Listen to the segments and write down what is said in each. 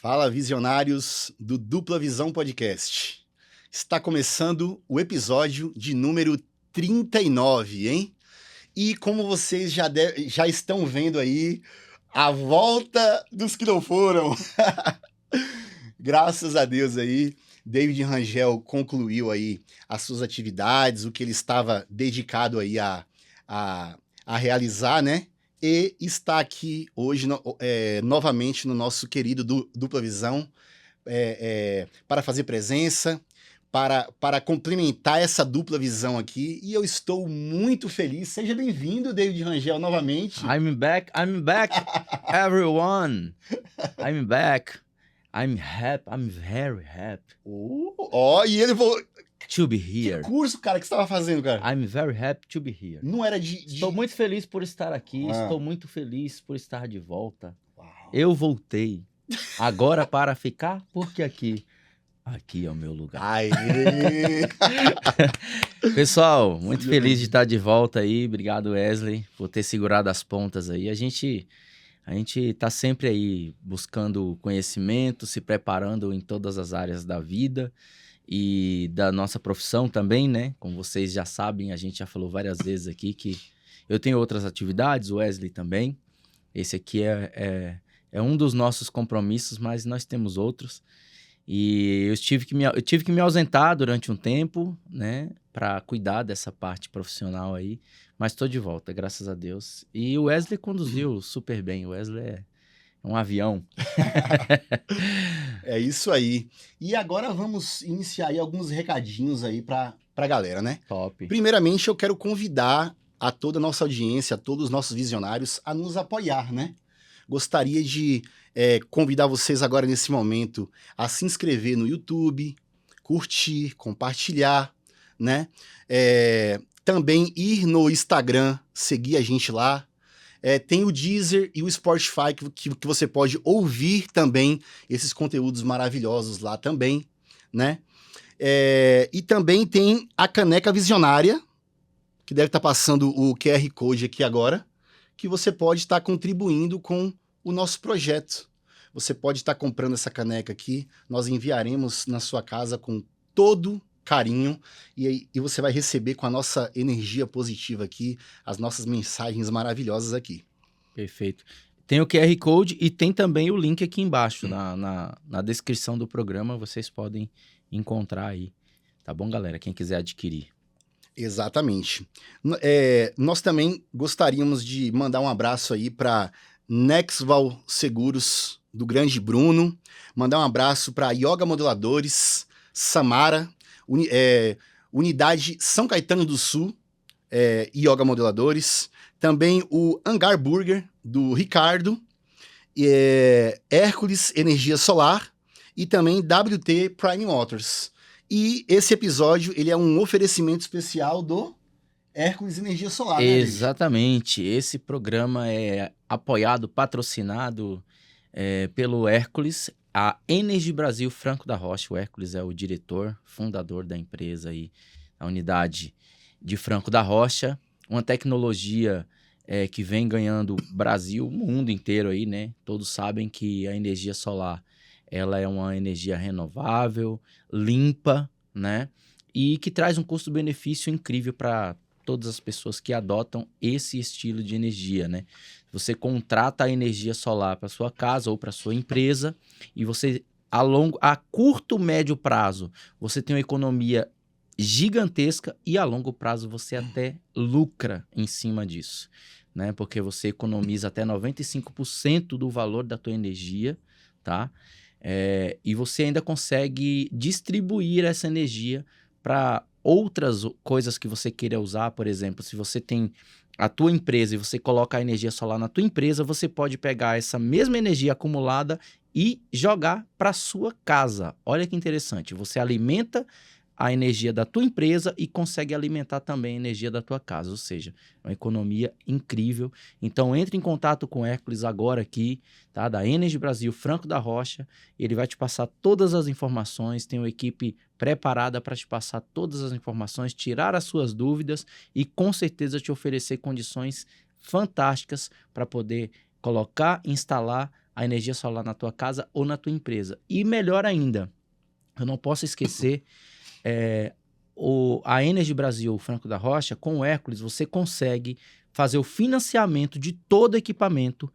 Fala, visionários do Dupla Visão Podcast. Está começando o episódio de número 39, hein? E como vocês já estão vendo aí, a volta dos que não foram. Graças a Deus aí, David Rangel concluiu aí as suas atividades, o que ele estava dedicado aí a realizar, né? E está aqui hoje novamente no nosso querido Dupla Visão para fazer presença, para complementar essa dupla visão aqui. E eu estou muito feliz. Seja bem-vindo, David Rangel, novamente. I'm back, everyone. I'm back. I'm happy, I'm very happy E ele falou... to be here. Que curso, cara, que você estava fazendo, cara? I'm very happy to be here. Não era Estou muito feliz por estar aqui, Ah. estou muito feliz por estar de volta. Uau. Eu voltei. Agora para ficar, porque aqui é o meu lugar. Aê! Pessoal, muito feliz de estar de volta aí. Obrigado, Wesley, por ter segurado as pontas aí. A gente tá sempre aí buscando conhecimento, se preparando em todas as áreas da vida e da nossa profissão também, né? Como vocês já sabem, a gente já falou várias vezes aqui que eu tenho outras atividades, o Wesley também. Esse aqui é um dos nossos compromissos, mas nós temos outros. E eu tive que me ausentar durante um tempo, né, para cuidar dessa parte profissional aí, mas estou de volta, graças a Deus. E o Wesley conduziu super bem, o Wesley é um avião. É isso aí. E agora vamos iniciar aí alguns recadinhos aí pra galera, né? Top. Primeiramente, eu quero convidar a toda a nossa audiência, a todos os nossos visionários a nos apoiar, né? Gostaria de convidar vocês agora nesse momento a se inscrever no YouTube, curtir, compartilhar, né? Também ir no Instagram, seguir a gente lá. Tem o Deezer e o Spotify que você pode ouvir também esses conteúdos maravilhosos lá também, né? E também tem a Caneca Visionária, que deve estar passando o QR Code aqui agora, que você pode estar contribuindo com o nosso projeto. Você pode estar comprando essa caneca aqui, nós enviaremos na sua casa com todo carinho e você vai receber com a nossa energia positiva aqui, as nossas mensagens maravilhosas aqui. Perfeito. Tem o QR Code e tem também o link aqui embaixo, na descrição do programa, vocês podem encontrar aí. Tá bom, galera? Quem quiser adquirir. Exatamente. Nós também gostaríamos de mandar um abraço aí para Nexval Seguros, do grande Bruno. Mandar um abraço para Yoga Modeladores, Samara, Unidade São Caetano do Sul, Yoga Modeladores. Também o Hangar Burger, do Ricardo, Hércules Energia Solar e também WT Prime Motors. E esse episódio ele é um oferecimento especial do Hércules Energia Solar, né, Exatamente. Esse programa é apoiado, patrocinado pelo Hércules, a Energy Brasil Franco da Rocha. O Hércules é o diretor, fundador da empresa aí, a unidade de Franco da Rocha. Uma tecnologia que vem ganhando Brasil, o mundo inteiro aí, né? Todos sabem que a energia solar, ela é uma energia renovável, limpa, né? E que traz um custo-benefício incrível para todas as pessoas que adotam esse estilo de energia, né? Você contrata a energia solar para sua casa ou para sua empresa e você, a curto, médio prazo, você tem uma economia gigantesca e a longo prazo você até lucra em cima disso, né? Porque você economiza até 95% do valor da tua energia, tá? E você ainda consegue distribuir essa energia para outras coisas que você queira usar. Por exemplo, se você tem a tua empresa e você coloca a energia solar na tua empresa, você pode pegar essa mesma energia acumulada e jogar para sua casa. Olha que interessante, você alimenta a energia da tua empresa e consegue alimentar também a energia da tua casa, ou seja, uma economia incrível. Então entre em contato com o Hércules agora aqui, tá? Da Energy Brasil, Franco da Rocha, ele vai te passar todas as informações, tem uma equipe preparada para te passar todas as informações, tirar as suas dúvidas e com certeza te oferecer condições fantásticas para poder colocar, instalar a energia solar na tua casa ou na tua empresa. E melhor ainda, eu não posso esquecer, a Energy Brasil Franco da Rocha, com o Hércules, você consegue fazer o financiamento de todo o equipamento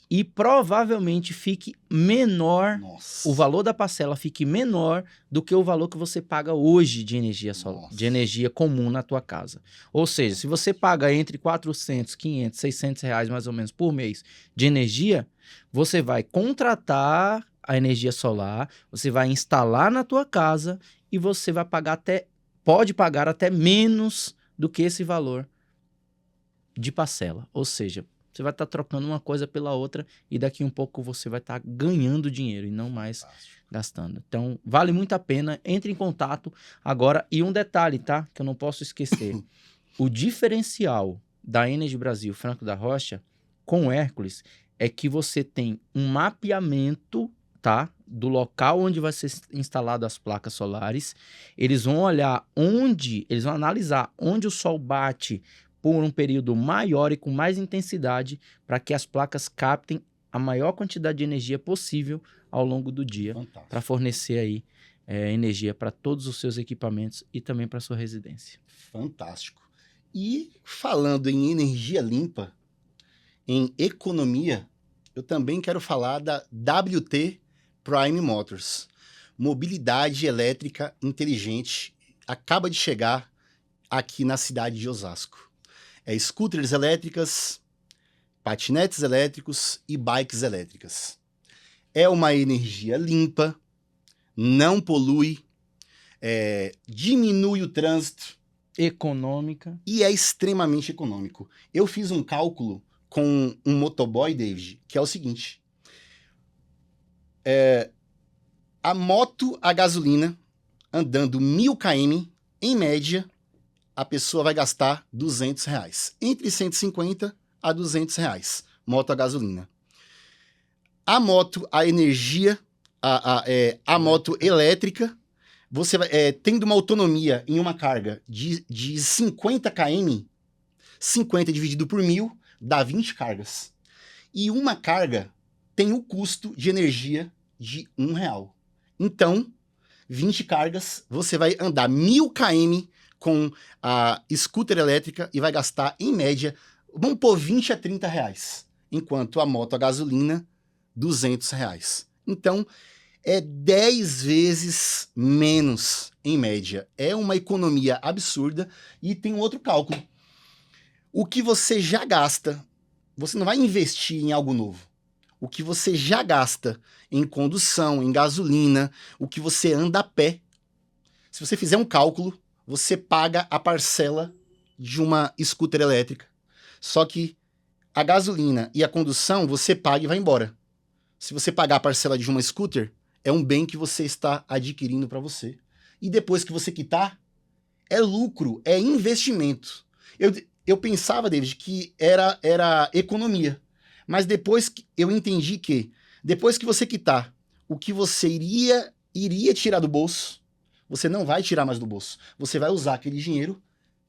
e provavelmente fique menor, Nossa. o valor da parcela fique menor do que o valor que você paga hoje de energia solar, de energia comum na tua casa. Ou seja, se você paga entre 400, 500, 600 reais mais ou menos por mês de energia, você vai contratar a energia solar, você vai instalar na tua casa e você vai pagar pode pagar até menos do que esse valor de parcela. Ou seja, você vai estar trocando uma coisa pela outra e daqui um pouco você vai estar ganhando dinheiro e não mais gastando. Então, vale muito a pena. Entre em contato agora. E um detalhe, tá? Que eu não posso esquecer. O diferencial da Energy Brasil Franco da Rocha com o Hércules é que você tem um mapeamento, tá? Do local onde vai ser instalado as placas solares. Eles vão eles vão analisar onde o sol bate por um período maior e com mais intensidade para que as placas captem a maior quantidade de energia possível ao longo do dia para fornecer aí energia para todos os seus equipamentos e também para sua residência. Fantástico. E falando em energia limpa, em economia, eu também quero falar da WT Prime Motors. Mobilidade elétrica inteligente acaba de chegar aqui na cidade de Osasco. Scooters elétricas, patinetes elétricos e bikes elétricas. É uma energia limpa, não polui, diminui o trânsito. Econômica. E é extremamente econômico. Eu fiz um cálculo com um motoboy, David, que é o seguinte. A moto a gasolina, andando 1.000 km, em média, a pessoa vai gastar R$200. Entre 150 a R$200. Moto a gasolina. A moto, a energia, a moto elétrica, você vai, tendo uma autonomia em uma carga de 50 km, 50 dividido por 1.000, dá 20 cargas. E uma carga tem o custo de energia de R$1. Então, 20 cargas, você vai andar 1.000 km com a scooter elétrica e vai gastar, em média, vamos pôr 20 a 30 reais. Enquanto a moto a gasolina, R$200. Então, é 10 vezes menos, em média. É uma economia absurda. E tem um outro cálculo. O que você já gasta, você não vai investir em algo novo. O que você já gasta em condução, em gasolina, o que você anda a pé. Se você fizer um cálculo, você paga a parcela de uma scooter elétrica. Só que a gasolina e a condução, você paga e vai embora. Se você pagar a parcela de uma scooter, é um bem que você está adquirindo para você. E depois que você quitar, é lucro, é investimento. Eu pensava, David, que era economia. Mas depois eu entendi que, depois que você quitar o que você iria tirar do bolso, você não vai tirar mais do bolso. Você vai usar aquele dinheiro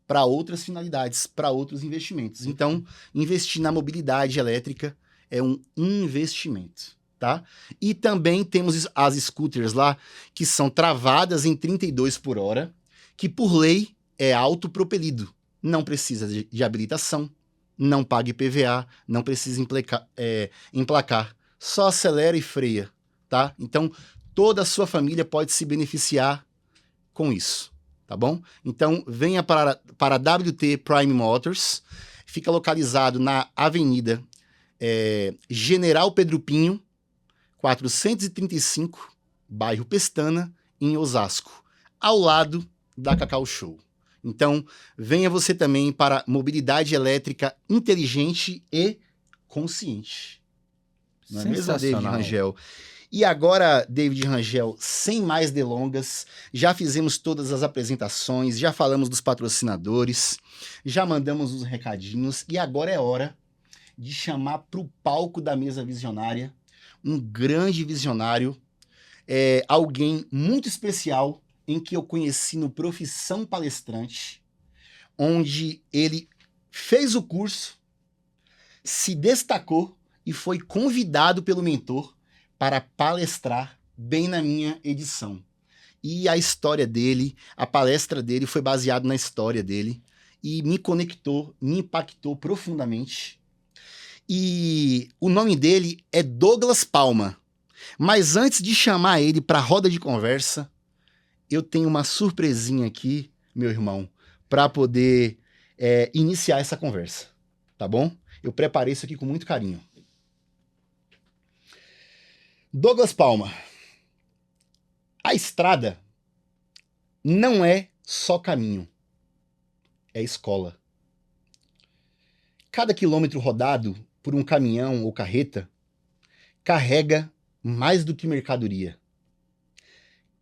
para outras finalidades, para outros investimentos. Então, investir na mobilidade elétrica é um investimento, tá? E também temos as scooters lá, que são travadas em 32 por hora, que por lei é autopropelido. Não precisa de habilitação, não paga IPVA, não precisa emplacar. Só acelera e freia, tá? Então, toda a sua família pode se beneficiar com isso, tá bom? Então, venha para a WT Prime Motors. Fica localizado na Avenida General Pedro Pinho, 435, bairro Pestana, em Osasco, ao lado da Cacau Show. Então, venha você também para mobilidade elétrica inteligente e consciente. Não é mesmo, David Rangel? E agora, David Rangel, sem mais delongas, já fizemos todas as apresentações, já falamos dos patrocinadores, já mandamos os recadinhos e agora é hora de chamar para o palco da mesa visionária um grande visionário, alguém muito especial em que eu conheci no Profissão Palestrante, onde ele fez o curso, se destacou e foi convidado pelo mentor para palestrar bem na minha edição. E a história dele, a palestra dele foi baseada na história dele e me conectou, me impactou profundamente. E o nome dele é Douglas Palma. Mas antes de chamar ele para a roda de conversa, eu tenho uma surpresinha aqui, meu irmão, para poder iniciar essa conversa, tá bom? Eu preparei isso aqui com muito carinho. Douglas Palma, a estrada não é só caminho, é escola. Cada quilômetro rodado por um caminhão ou carreta carrega mais do que mercadoria.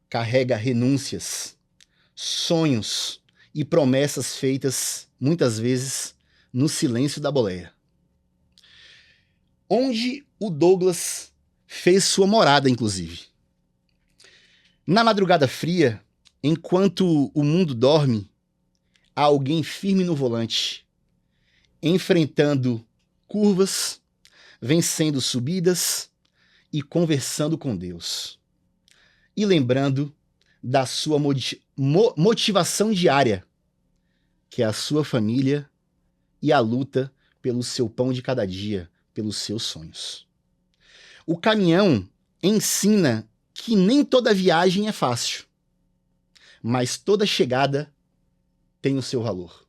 Carrega renúncias, sonhos e promessas feitas, muitas vezes, no silêncio da boleia. Onde o Douglas fez sua morada, inclusive. Na madrugada fria, enquanto o mundo dorme, há alguém firme no volante, enfrentando curvas, vencendo subidas e conversando com Deus. E lembrando da sua motivação diária, que é a sua família e a luta pelo seu pão de cada dia, pelos seus sonhos. O caminhão ensina que nem toda viagem é fácil, mas toda chegada tem o seu valor.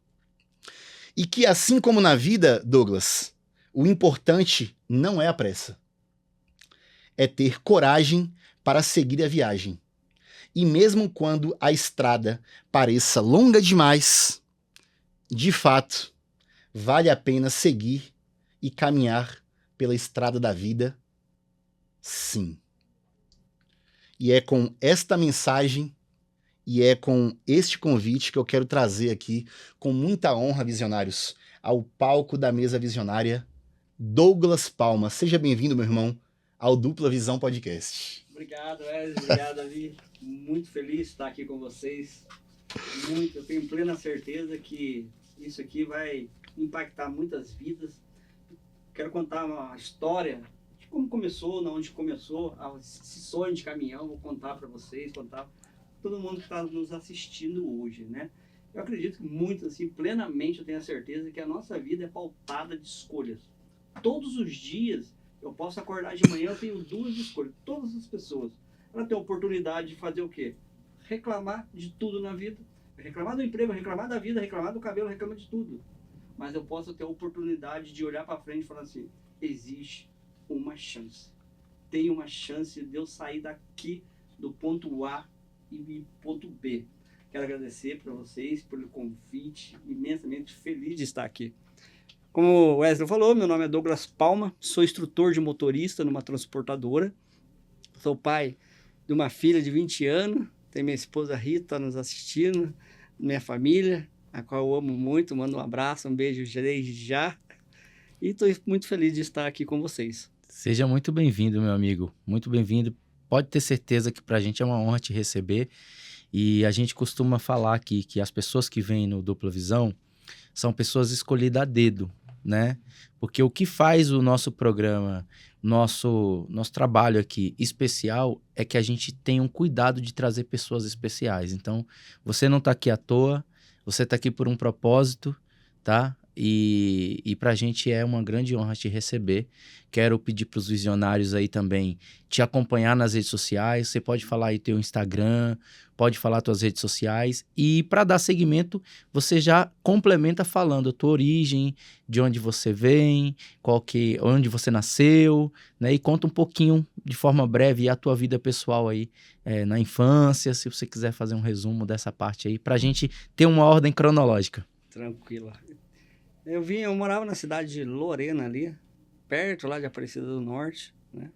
E que assim como na vida, Douglas, o importante não é a pressa. É ter coragem para seguir a viagem. E mesmo quando a estrada pareça longa demais, de fato, vale a pena seguir e caminhar pela estrada da vida, sim. E é com esta mensagem e é com este convite que eu quero trazer aqui, com muita honra, visionários, ao palco da mesa visionária, Douglas Palma. Seja bem-vindo, meu irmão, ao Dupla Visão Podcast. Obrigado, Wesley. Obrigado, Davi. Muito feliz de estar aqui com vocês. Eu tenho plena certeza que isso aqui vai impactar muitas vidas. Quero contar uma história de como começou, de onde começou esse sonho de caminhão. Vou contar para vocês, contar para todo mundo que está nos assistindo hoje, né? Eu acredito que muito, assim, plenamente eu tenho a certeza que a nossa vida é pautada de escolhas. Todos os dias eu posso acordar de manhã, eu tenho duas escolhas. Todas as pessoas, ela tem a oportunidade de fazer o quê? Reclamar de tudo na vida. Reclamar do emprego, reclamar da vida, reclamar do cabelo, reclamar de tudo. Mas eu posso ter a oportunidade de olhar para frente e falar assim, existe uma chance. Tem uma chance de eu sair daqui do ponto A e ponto B. Quero agradecer para vocês pelo convite, imensamente feliz de estar aqui. Como o Wesley falou, meu nome é Douglas Palma, sou instrutor de motorista numa transportadora, sou pai de uma filha de 20 anos, tem minha esposa Rita nos assistindo, minha família, a qual eu amo muito, mando um abraço, um beijo desde já, e estou muito feliz de estar aqui com vocês. Seja muito bem-vindo, meu amigo, muito bem-vindo. Pode ter certeza que para a gente é uma honra te receber, e a gente costuma falar aqui que as pessoas que vêm no Dupla Visão são pessoas escolhidas a dedo, né? Porque o que faz o nosso programa, nosso trabalho aqui especial é que a gente tem um cuidado de trazer pessoas especiais. Então, você não está aqui à toa, você está aqui por um propósito, tá? E para a gente é uma grande honra te receber. Quero pedir para os visionários aí também te acompanhar nas redes sociais. Você pode falar aí teu Instagram, pode falar tuas redes sociais. E para dar seguimento, você já complementa falando a tua origem, de onde você vem, onde você nasceu, né? E conta um pouquinho, de forma breve, a tua vida pessoal aí na infância, se você quiser fazer um resumo dessa parte aí, para a gente ter uma ordem cronológica. Tranquilo. Eu morava na cidade de Lorena ali, perto lá de Aparecida do Norte, né?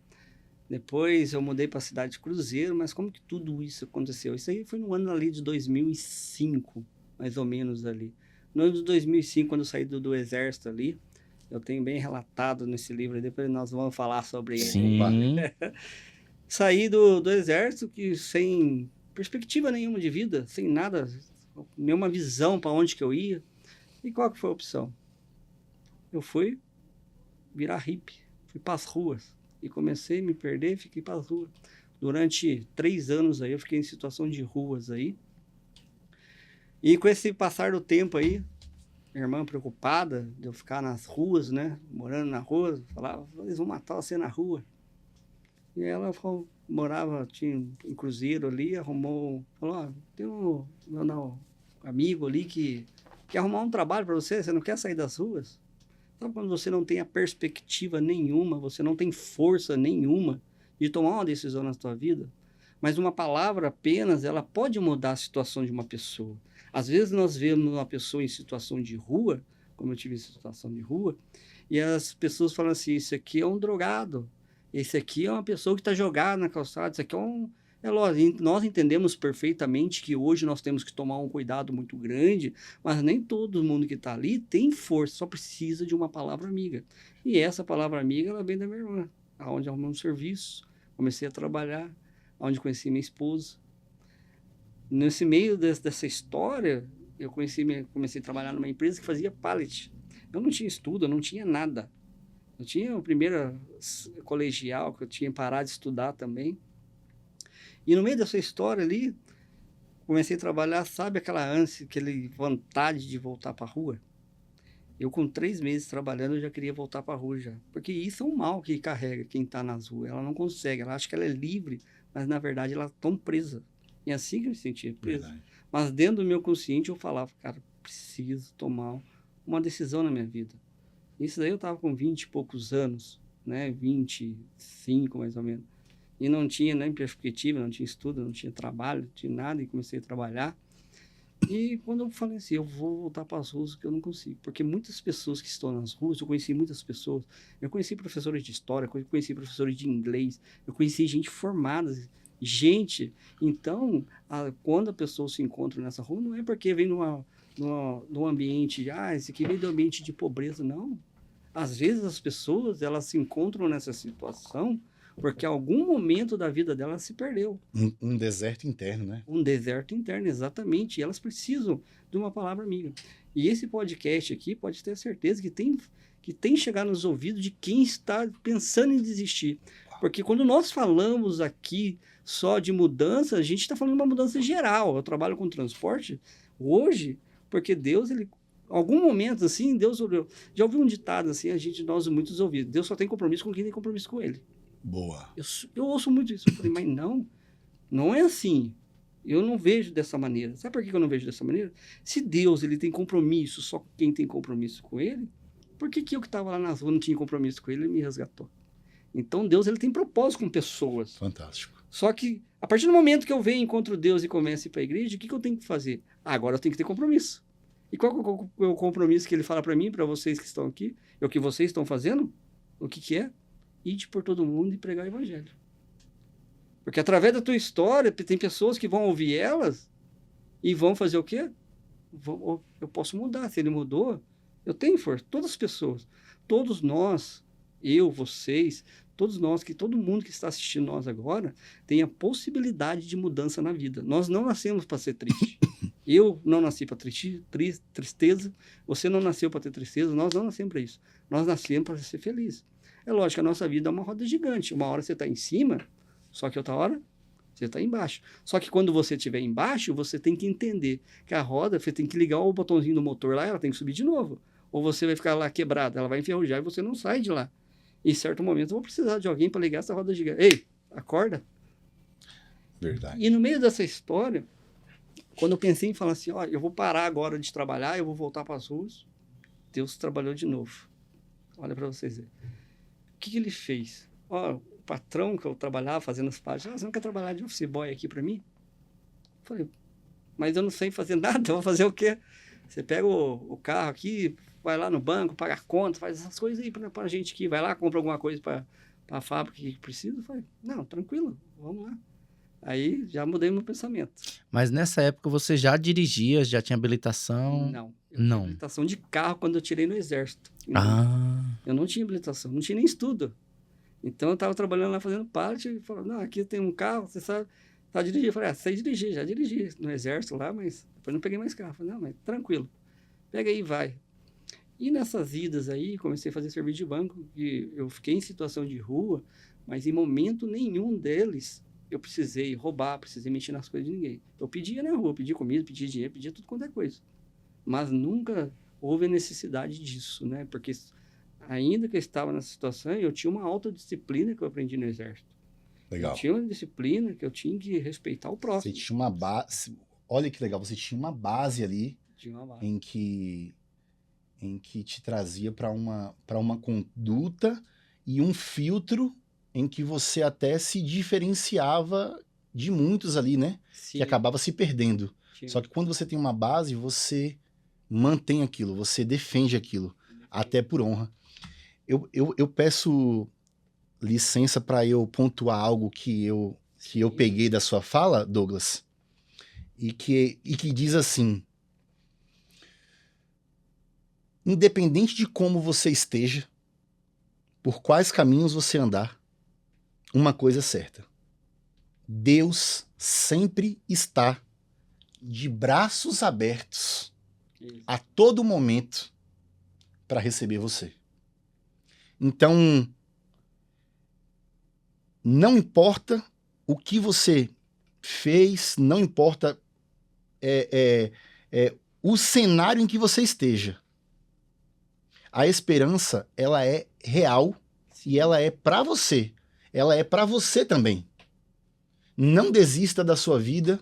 Depois eu mudei para a cidade de Cruzeiro, mas como que tudo isso aconteceu? Isso aí foi no ano ali de 2005, mais ou menos ali. No ano de 2005, quando eu saí do exército ali, eu tenho bem relatado nesse livro, depois nós vamos falar sobre ele. Sim. Saí do exército que sem perspectiva nenhuma de vida, sem nada, nenhuma visão para onde que eu ia. E qual que foi a opção? Eu fui virar hippie. fui para as ruas. E comecei a me perder, fiquei para as ruas. Durante 3 anos aí, eu fiquei em situação de ruas aí. E com esse passar do tempo aí, minha irmã preocupada de eu ficar nas ruas, né? Morando na rua, falava, eles vão matar você na rua. E ela morava, tinha em Cruzeiro ali, falou, tem um meu amigo ali que quer arrumar um trabalho para você não quer sair das ruas? Sabe quando você não tem a perspectiva nenhuma, você não tem força nenhuma de tomar uma decisão na sua vida? Mas uma palavra apenas, ela pode mudar a situação de uma pessoa. Às vezes nós vemos uma pessoa em situação de rua, como eu tive em situação de rua, e as pessoas falam assim, esse aqui é um drogado, esse aqui é uma pessoa que está jogada na calçada, esse aqui é um... É lógico, nós entendemos perfeitamente que hoje nós temos que tomar um cuidado muito grande, mas nem todo mundo que está ali tem força, só precisa de uma palavra amiga. E essa palavra amiga, ela vem da minha irmã, onde arrumei um serviço, comecei a trabalhar, onde conheci minha esposa. Nesse meio dessa história, eu comecei a trabalhar numa empresa que fazia pallet. Eu não tinha estudo, eu não tinha nada. Eu tinha a primeira colegial, que eu tinha parado de estudar também. E no meio dessa história ali, comecei a trabalhar, sabe aquela ânsia, aquela vontade de voltar para a rua? Eu com 3 meses trabalhando, eu já queria voltar para a rua já. Porque isso é um mal que carrega quem está nas ruas. Ela não consegue, ela acha que ela é livre, mas na verdade ela está tão presa. E é assim que eu me sentia, presa. Verdade. Mas dentro do meu consciente eu falava, cara, preciso tomar uma decisão na minha vida. Isso daí eu estava com 20 e poucos anos, né? 25 mais ou menos. E não tinha nem perspectiva, não tinha estudo, não tinha trabalho, não tinha nada. E comecei a trabalhar. E quando eu falei assim, eu vou voltar para as ruas, que eu não consigo. Porque muitas pessoas que estão nas ruas, eu conheci muitas pessoas. Eu conheci professores de história, eu conheci professores de inglês, eu conheci gente formada, gente. Então, quando a pessoa se encontra nessa rua, não é porque vem num ambiente, esse aqui vem do ambiente de pobreza, não. Às vezes as pessoas, elas se encontram nessa situação porque em algum momento da vida dela se perdeu. Um deserto interno, né? Um deserto interno, exatamente. E elas precisam de uma palavra amiga. E esse podcast aqui pode ter certeza que tem chegado nos ouvidos de quem está pensando em desistir. Porque quando nós falamos aqui só de mudança, a gente está falando de uma mudança geral. Eu trabalho com transporte hoje, porque Deus, ele... Algum momento, assim, Deus olhou. Já ouvi um ditado, assim, nós muitos ouvidos. Deus só tem compromisso com quem tem compromisso com ele. Boa. Eu ouço muito isso. Eu falei, mas não é assim. Eu não vejo dessa maneira. Sabe por que eu não vejo dessa maneira? Se Deus, ele tem compromisso só com quem tem compromisso com ele, por que eu que estava lá na rua não tinha compromisso com ele, ele me resgatou? Então, Deus, ele tem propósito com pessoas. Fantástico. Só que, a partir do momento que eu venho, encontro Deus e começo a ir para a igreja, o que eu tenho que fazer? Agora eu tenho que ter compromisso. E qual é o compromisso que ele fala para mim, para vocês que estão aqui? É o que vocês estão fazendo? O que é? Ide por todo mundo e pregar o evangelho. Porque através da tua história, tem pessoas que vão ouvir elas e vão fazer o quê? Eu posso mudar. Se ele mudou, eu tenho força. Todas as pessoas, todos nós, eu, vocês, todo mundo que está assistindo nós agora, tem a possibilidade de mudança na vida. Nós não nascemos para ser triste. Eu não nasci para tristeza, você não nasceu para ter tristeza, nós não nascemos para isso. Nós nascemos para ser felizes. É lógico que a nossa vida é uma roda gigante. Uma hora você está em cima, só que outra hora você está embaixo. Só que quando você estiver embaixo, você tem que entender que a roda, você tem que ligar o botãozinho do motor lá, ela tem que subir de novo. Ou você vai ficar lá quebrada, ela vai enferrujar e você não sai de lá. Em certo momento eu vou precisar de alguém para ligar essa roda gigante. Ei, acorda. Verdade. E no meio dessa história, quando eu pensei em falar assim, eu vou parar agora de trabalhar, eu vou voltar para as ruas, Deus trabalhou de novo. Olha para vocês verem. O que ele fez? O patrão que eu trabalhava fazendo as páginas, você não quer trabalhar de office boy aqui para mim? Eu falei, mas eu não sei fazer nada, eu vou fazer o quê? Você pega o carro aqui, vai lá no banco, paga a conta, faz essas coisas aí para a gente aqui, vai lá, compra alguma coisa para a fábrica que precisa. Eu falei, não, tranquilo, vamos lá. Aí já mudei meu pensamento. Mas nessa época você já dirigia, já tinha habilitação? Não. Eu tinha habilitação de carro quando eu tirei no exército. Eu não tinha habilitação, não tinha nem estudo. Então eu estava trabalhando lá fazendo parte e falou, não, aqui tem um carro, você sabe, tá dirigindo. Eu falei, sei dirigir, já dirigi no exército lá, mas depois não peguei mais carro. Eu falei, não, mas tranquilo, pega aí e vai. E nessas idas aí, comecei a fazer serviço de banco, e eu fiquei em situação de rua, mas em momento nenhum deles eu precisei roubar, precisei mexer nas coisas de ninguém. Eu pedia na rua, pedia comida, pedia dinheiro, pedia tudo quanto é coisa. Mas nunca houve a necessidade disso, né? Porque ainda que eu estava nessa situação, eu tinha uma autodisciplina que eu aprendi no Exército. Legal. Eu tinha uma disciplina que eu tinha que respeitar o Você próximo. tinha uma base. Olha que legal, você tinha uma base ali Tinha uma base. em que te trazia para uma conduta e um filtro em que você até se diferenciava de muitos ali, né? Sim, Que acabava se perdendo. tinha. Só que quando você tem uma base, você mantém aquilo, você defende aquilo, até por honra. Eu peço licença para eu pontuar algo que eu Sim. peguei da sua fala, Douglas, e que diz assim: independente de como você esteja, por quais caminhos você andar, uma coisa é certa: Deus sempre está de braços abertos Isso. a todo momento para receber você. Então, não importa o que você fez, não importa o cenário em que você esteja, a esperança, ela é real e ela é para você. Ela é para você também. Não desista da sua vida,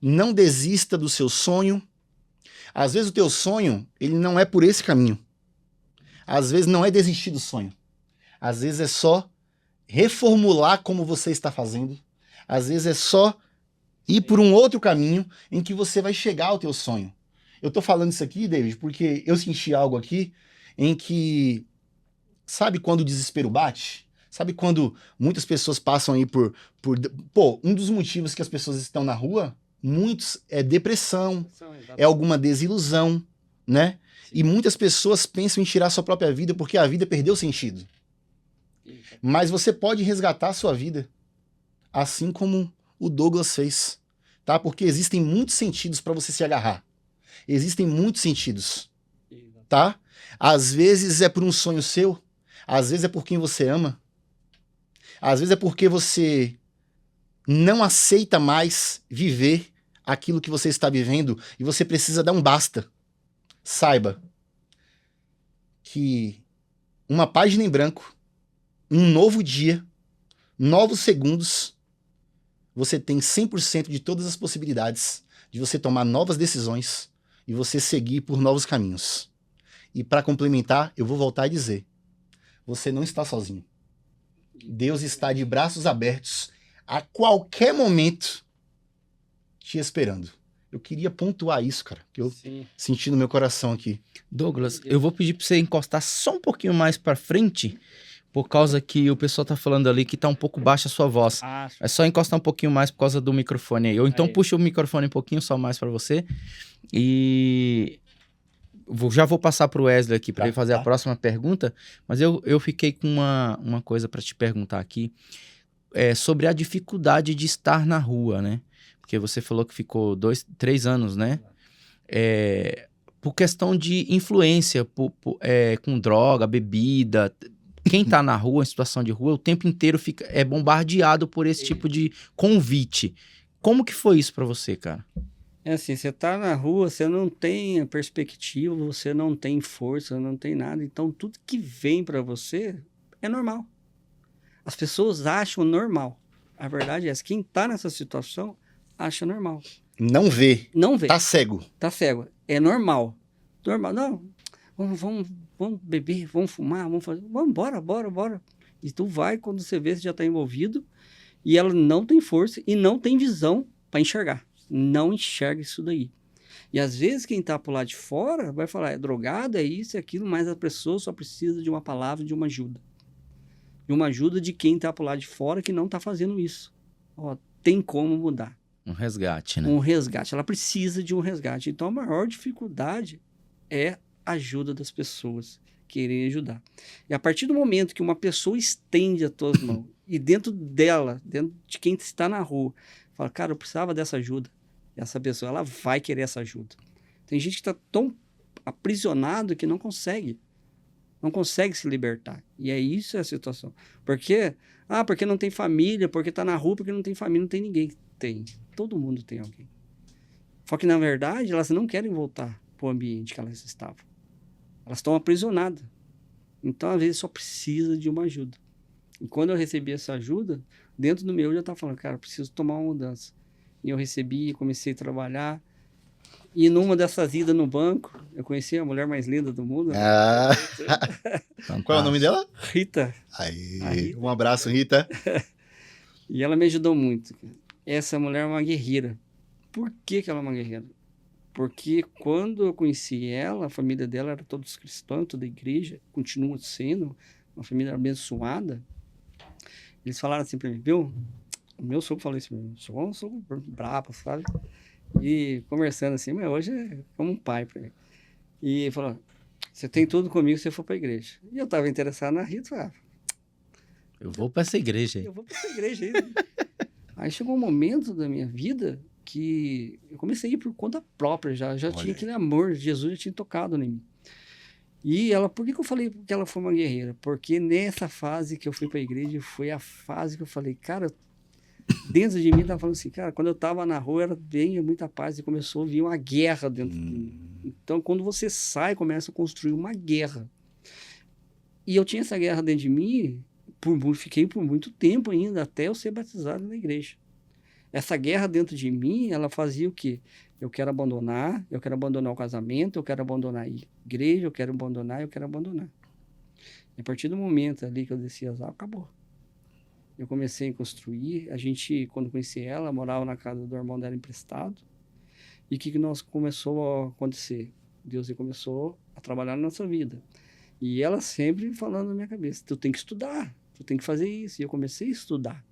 não desista do seu sonho. Às vezes o teu sonho, ele não é por esse caminho. Às vezes não é desistir do sonho. Às vezes é só reformular como você está fazendo. Às vezes é só ir por um outro caminho em que você vai chegar ao teu sonho. Eu tô falando isso aqui, David, porque eu senti algo aqui em que, sabe quando o desespero bate? Sabe quando muitas pessoas passam aí Pô, um dos motivos que as pessoas estão na rua, muitos, é depressão, é alguma desilusão, né? E muitas pessoas pensam em tirar sua própria vida porque a vida perdeu sentido. Mas você pode resgatar a sua vida, assim como o Douglas fez, tá? Porque existem muitos sentidos para você se agarrar. Existem muitos sentidos, tá? Às vezes é por um sonho seu, às vezes é por quem você ama, às vezes é porque você não aceita mais viver aquilo que você está vivendo e você precisa dar um basta. Saiba que uma página em branco, um novo dia, novos segundos, você tem 100% de todas as possibilidades de você tomar novas decisões e você seguir por novos caminhos. E para complementar, eu vou voltar a dizer: você não está sozinho. Deus está de braços abertos a qualquer momento te esperando. Eu queria pontuar isso, cara, que eu senti no meu coração aqui. Douglas, eu vou pedir para você encostar só um pouquinho mais para frente, por causa que o pessoal tá falando ali que tá um pouco baixa a sua voz. É só encostar um pouquinho mais por causa do microfone aí. Ou então puxa o microfone um pouquinho só mais para você. E já vou passar pro Wesley aqui para ele fazer a próxima pergunta, mas eu fiquei com uma coisa para te perguntar aqui, sobre a dificuldade de estar na rua, né? Porque você falou que ficou 3 anos, né? Por questão de influência, com droga, bebida. Quem tá na rua, em situação de rua, o tempo inteiro é bombardeado por esse tipo de convite. Como que foi isso para você, cara? É assim, você tá na rua, você não tem perspectiva, você não tem força, não tem nada. Então, tudo que vem para você é normal. As pessoas acham normal. A verdade é essa. Quem tá nessa situação acha normal. Não vê. Não vê. Tá cego. Tá cego. É normal. Normal. Não, vamos beber, vamos fumar, vamos fazer. Vamos, bora. E tu vai, quando você vê, você já tá envolvido. E ela não tem força e não tem visão para enxergar. Não enxerga isso daí. E às vezes quem tá pro lado de fora vai falar, é drogado, é isso, é aquilo, mas a pessoa só precisa de uma palavra, de uma ajuda. De uma ajuda de quem tá pro lado de fora que não tá fazendo isso. Ó, tem como mudar. Um resgate, né? Um resgate. Ela precisa de um resgate. Então a maior dificuldade é a ajuda das pessoas querem ajudar. E a partir do momento que uma pessoa estende as tuas mãos e dentro dela, dentro de quem está na rua, fala, cara, eu precisava dessa ajuda. Essa pessoa, ela vai querer essa ajuda. Tem gente que está tão aprisionado que não consegue se libertar. E é isso a situação. Porque não tem família, porque tá na rua, porque não tem família, não tem ninguém. Tem. Todo mundo tem alguém. Só que, na verdade, elas não querem voltar para o ambiente que elas estavam. Elas estão aprisionadas. Então, às vezes, só precisa de uma ajuda. E quando eu recebi essa ajuda, dentro do meu eu já estava falando, cara, preciso tomar uma mudança. E eu recebi, comecei a trabalhar. E numa dessas idas no banco, eu conheci a mulher mais linda do mundo. Ah. Qual é o nome dela? Rita. Aí, um abraço, Rita. E ela me ajudou muito. Essa mulher é uma guerreira. Por que ela é uma guerreira? Porque quando eu conheci ela, a família dela era todos cristãos, toda igreja, continua sendo uma família abençoada. Eles falaram assim pra mim, viu? O meu sogro falou isso pra mim, sou um sogro brabo, sabe? E conversando assim, mas hoje é como um pai pra mim. E ele falou, você tem tudo comigo se você for pra igreja. E eu tava interessado na Rita, falava, eu vou pra essa igreja aí. Eu vou pra essa igreja aí. Aí chegou um momento da minha vida que eu comecei a ir por conta própria já tinha aquele amor, Jesus já tinha tocado em mim. E ela, por que eu falei que ela foi uma guerreira? Porque nessa fase que eu fui pra igreja, foi a fase que eu falei, cara, dentro de mim tava falando assim, cara, quando eu tava na rua era bem muita paz e começou a vir uma guerra dentro de mim. Então, quando você sai, começa a construir uma guerra. E eu tinha essa guerra dentro de mim, fiquei por muito tempo ainda, até eu ser batizado na igreja. Essa guerra dentro de mim, ela fazia o quê? Eu quero abandonar o casamento, eu quero abandonar a igreja, eu quero abandonar. E a partir do momento ali que eu desci as águas, acabou. Eu comecei a construir, quando conheci ela, morava na casa do irmão dela emprestado. E o que começou a acontecer? Deus começou a trabalhar na nossa vida. E ela sempre falando na minha cabeça, tu tem que estudar, tu tem que fazer isso. E eu comecei a estudar.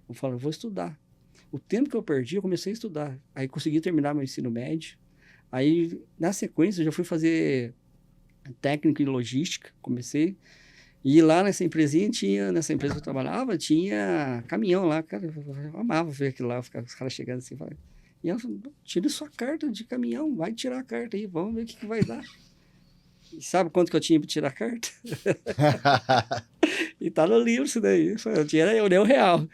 Eu falo, eu vou estudar. O tempo que eu perdi, eu comecei a estudar. Aí consegui terminar meu ensino médio. Aí, na sequência, eu já fui fazer técnico em logística, comecei. E lá nessa empresinha, nessa empresa que eu trabalhava, tinha caminhão lá. Cara, eu amava ver aquilo lá, os caras chegando assim. E ela falou, tira sua carta de caminhão, vai tirar a carta aí, vamos ver o que vai dar. E sabe quanto que eu tinha para tirar a carta? E tá no livro isso daí. Eu tinha euro real.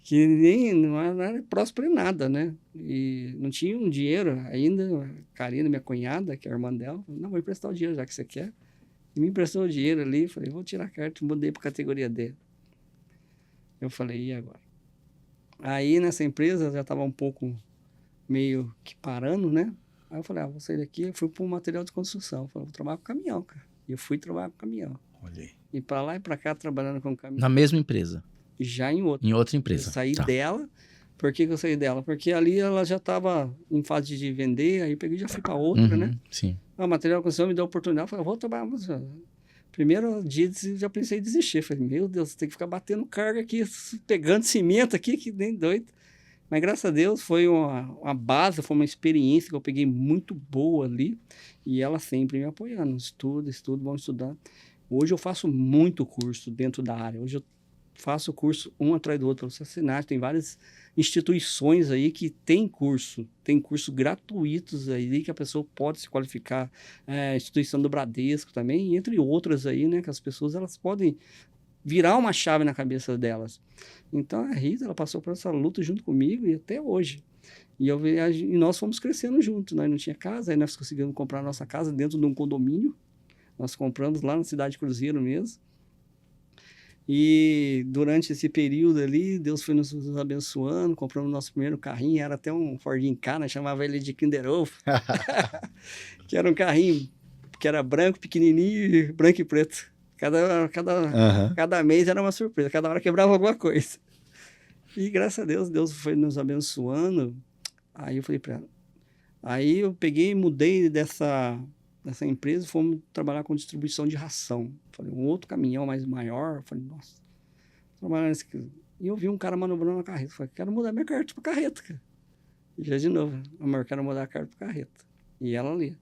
Que nem não era próspero em nada, né? E não tinha um dinheiro ainda. A Karina, minha cunhada, que é a irmã dela, falou, não, vou emprestar o dinheiro já que você quer. E me emprestou o dinheiro ali, falei, vou tirar a carta, mudei para categoria D. Eu falei, e agora? Aí nessa empresa já estava um pouco meio que parando, né? Aí eu falei, vou sair daqui, eu fui para um material de construção. Eu falei, vou trabalhar com caminhão, cara. E eu fui trabalhar com caminhão. Olha aí. E para lá e para cá, trabalhando com caminhão. Na mesma empresa? Já em outra. Em outra empresa. Eu saí dela. Por que eu saí dela? Porque ali ela já estava em fase de vender, aí eu peguei e já fui para outra, né? Sim. O material de construção me deu a oportunidade, eu falei, vou trabalhar. Primeiro dia já pensei em desistir. Eu falei, meu Deus, tem que ficar batendo carga aqui, pegando cimento aqui, que nem doido. Mas graças a Deus foi uma base, foi uma experiência que eu peguei muito boa ali. E ela sempre me apoiando. Estuda, vamos estudar. Hoje eu faço muito curso dentro da área. Hoje eu faço curso um atrás do outro pelo Cincinnati. Tem várias instituições aí que tem cursos gratuitos aí que a pessoa pode se qualificar. A instituição do Bradesco também, entre outras aí, né? Que as pessoas elas podem virar uma chave na cabeça delas. Então a Rita, ela passou por essa luta junto comigo e até hoje. E nós fomos crescendo juntos. Nós não tinha casa, aí nós conseguimos comprar a nossa casa dentro de um condomínio. Nós compramos lá na cidade de Cruzeiro mesmo. E durante esse período ali, Deus foi nos abençoando, compramos nosso primeiro carrinho, era até um Fordinho K, né? Chamava ele de Kinder Ovo, que era um carrinho que era branco, pequenininho, branco e preto. Cada mês era uma surpresa, cada hora quebrava alguma coisa. E graças a Deus, Deus foi nos abençoando. Aí eu falei para ela. Aí eu peguei e mudei dessa empresa, fomos trabalhar com distribuição de ração. Falei, um outro caminhão mais maior. Falei, nossa, trabalhar nesse aqui. E eu vi um cara manobrando uma carreta. Falei, quero mudar minha carta para carreta, cara. E já de novo, amor, quero mudar a carta para carreta. E ela ali,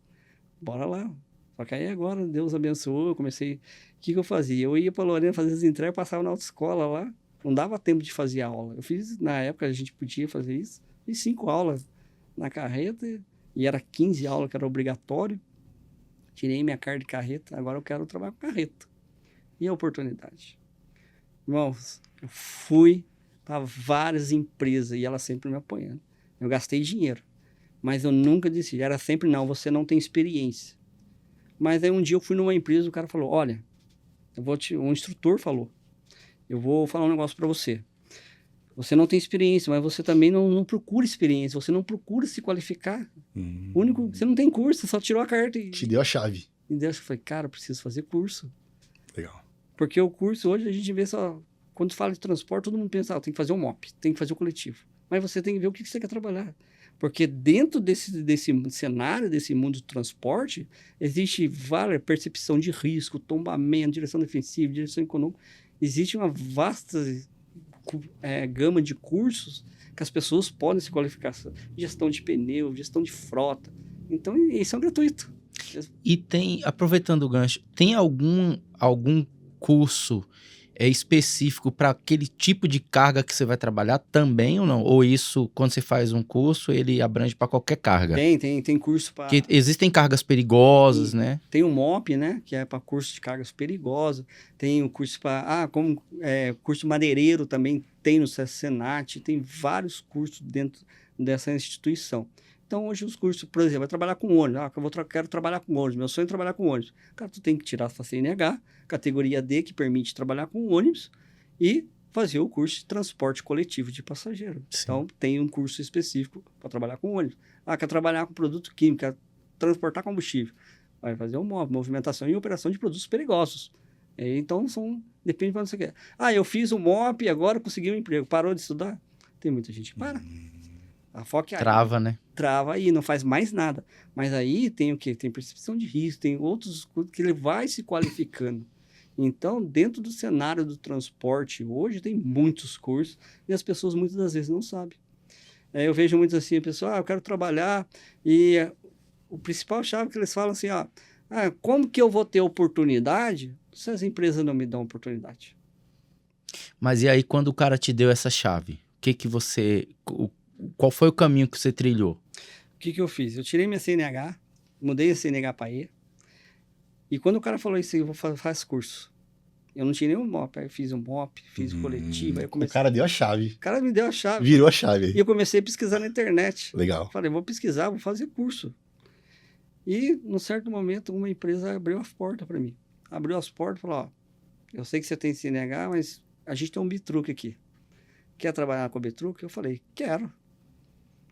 bora lá. Só que aí agora Deus abençoou, eu comecei... O que eu fazia? Eu ia para Lorena fazer as entregas, passava na autoescola lá. Não dava tempo de fazer aula. Eu fiz, na época a gente podia fazer isso. Fiz 5 aulas na carreta e era 15 aulas que era obrigatório. tirei minha carta de carreta, agora eu quero trabalhar com carreta. E a oportunidade? Irmãos, eu fui para várias empresas e elas sempre me apoiando. Eu gastei dinheiro, mas eu nunca disse, era sempre não, você não tem experiência. Mas aí um dia eu fui numa empresa, o cara falou, olha, um instrutor falou, eu vou falar um negócio para você. Você não tem experiência, mas você também não procura experiência, você não procura se qualificar. Você não tem curso, você só tirou a carta e... Te deu a chave. E Deus, eu falei, cara, eu preciso fazer curso. Legal. Porque o curso, hoje a gente vê só... Quando fala de transporte, todo mundo pensa, tem que fazer o MOP, tem que fazer o coletivo. Mas você tem que ver o que você quer trabalhar. Porque dentro desse cenário, desse mundo do transporte, existe várias percepção de risco, tombamento, direção defensiva, direção econômica. Existe uma vasta gama de cursos que as pessoas podem se qualificar. Gestão de pneu, gestão de frota. Então, isso é gratuito. E tem, aproveitando o gancho, tem algum curso específico para aquele tipo de carga que você vai trabalhar também ou não? Ou isso, quando você faz um curso, ele abrange para qualquer carga? Tem curso para... Porque existem cargas perigosas, né? Tem o MOP, né? Que é para curso de cargas perigosas. Tem o curso para... curso madeireiro também tem no Senat. Tem vários cursos dentro dessa instituição. Então, hoje os cursos, por exemplo, vai trabalhar com ônibus. Quero trabalhar com ônibus. Meu sonho é trabalhar com ônibus. Cara, tu tem que tirar a sua CNH, categoria D, que permite trabalhar com ônibus, e fazer o curso de transporte coletivo de passageiro. Sim. Então, tem um curso específico para trabalhar com ônibus. Quer trabalhar com produto químico, quer transportar combustível. Vai fazer o MOP, movimentação e operação de produtos perigosos. Então, depende de onde você quer. Eu fiz o MOP e agora consegui um emprego. Parou de estudar? Tem muita gente que para. A foca é trava, né? Trava aí, não faz mais nada. Mas aí tem o quê? Tem percepção de risco, tem outros que ele vai se qualificando. Então, dentro do cenário do transporte, hoje tem muitos cursos e as pessoas muitas das vezes não sabem. Eu vejo muitos assim, a pessoa, eu quero trabalhar e o principal chave que eles falam assim, como que eu vou ter oportunidade se as empresas não me dão oportunidade? Mas e aí, quando o cara te deu essa chave, qual foi o caminho que você trilhou? O que eu fiz? Eu tirei minha CNH, mudei a CNH para E. E quando o cara falou isso, eu vou fazer curso. Eu não tinha nenhum MOP. Aí eu fiz um MOP, fiz o coletivo. Aí eu comecei... O cara deu a chave. O cara me deu a chave. Virou a chave. E eu comecei a pesquisar na internet. Legal. Falei, vou pesquisar, vou fazer curso. E, num certo momento, uma empresa abriu as portas para mim. Abriu as portas e falou, eu sei que você tem CNH, mas a gente tem um Bitruc aqui. Quer trabalhar com o Bitruc? Eu falei, quero.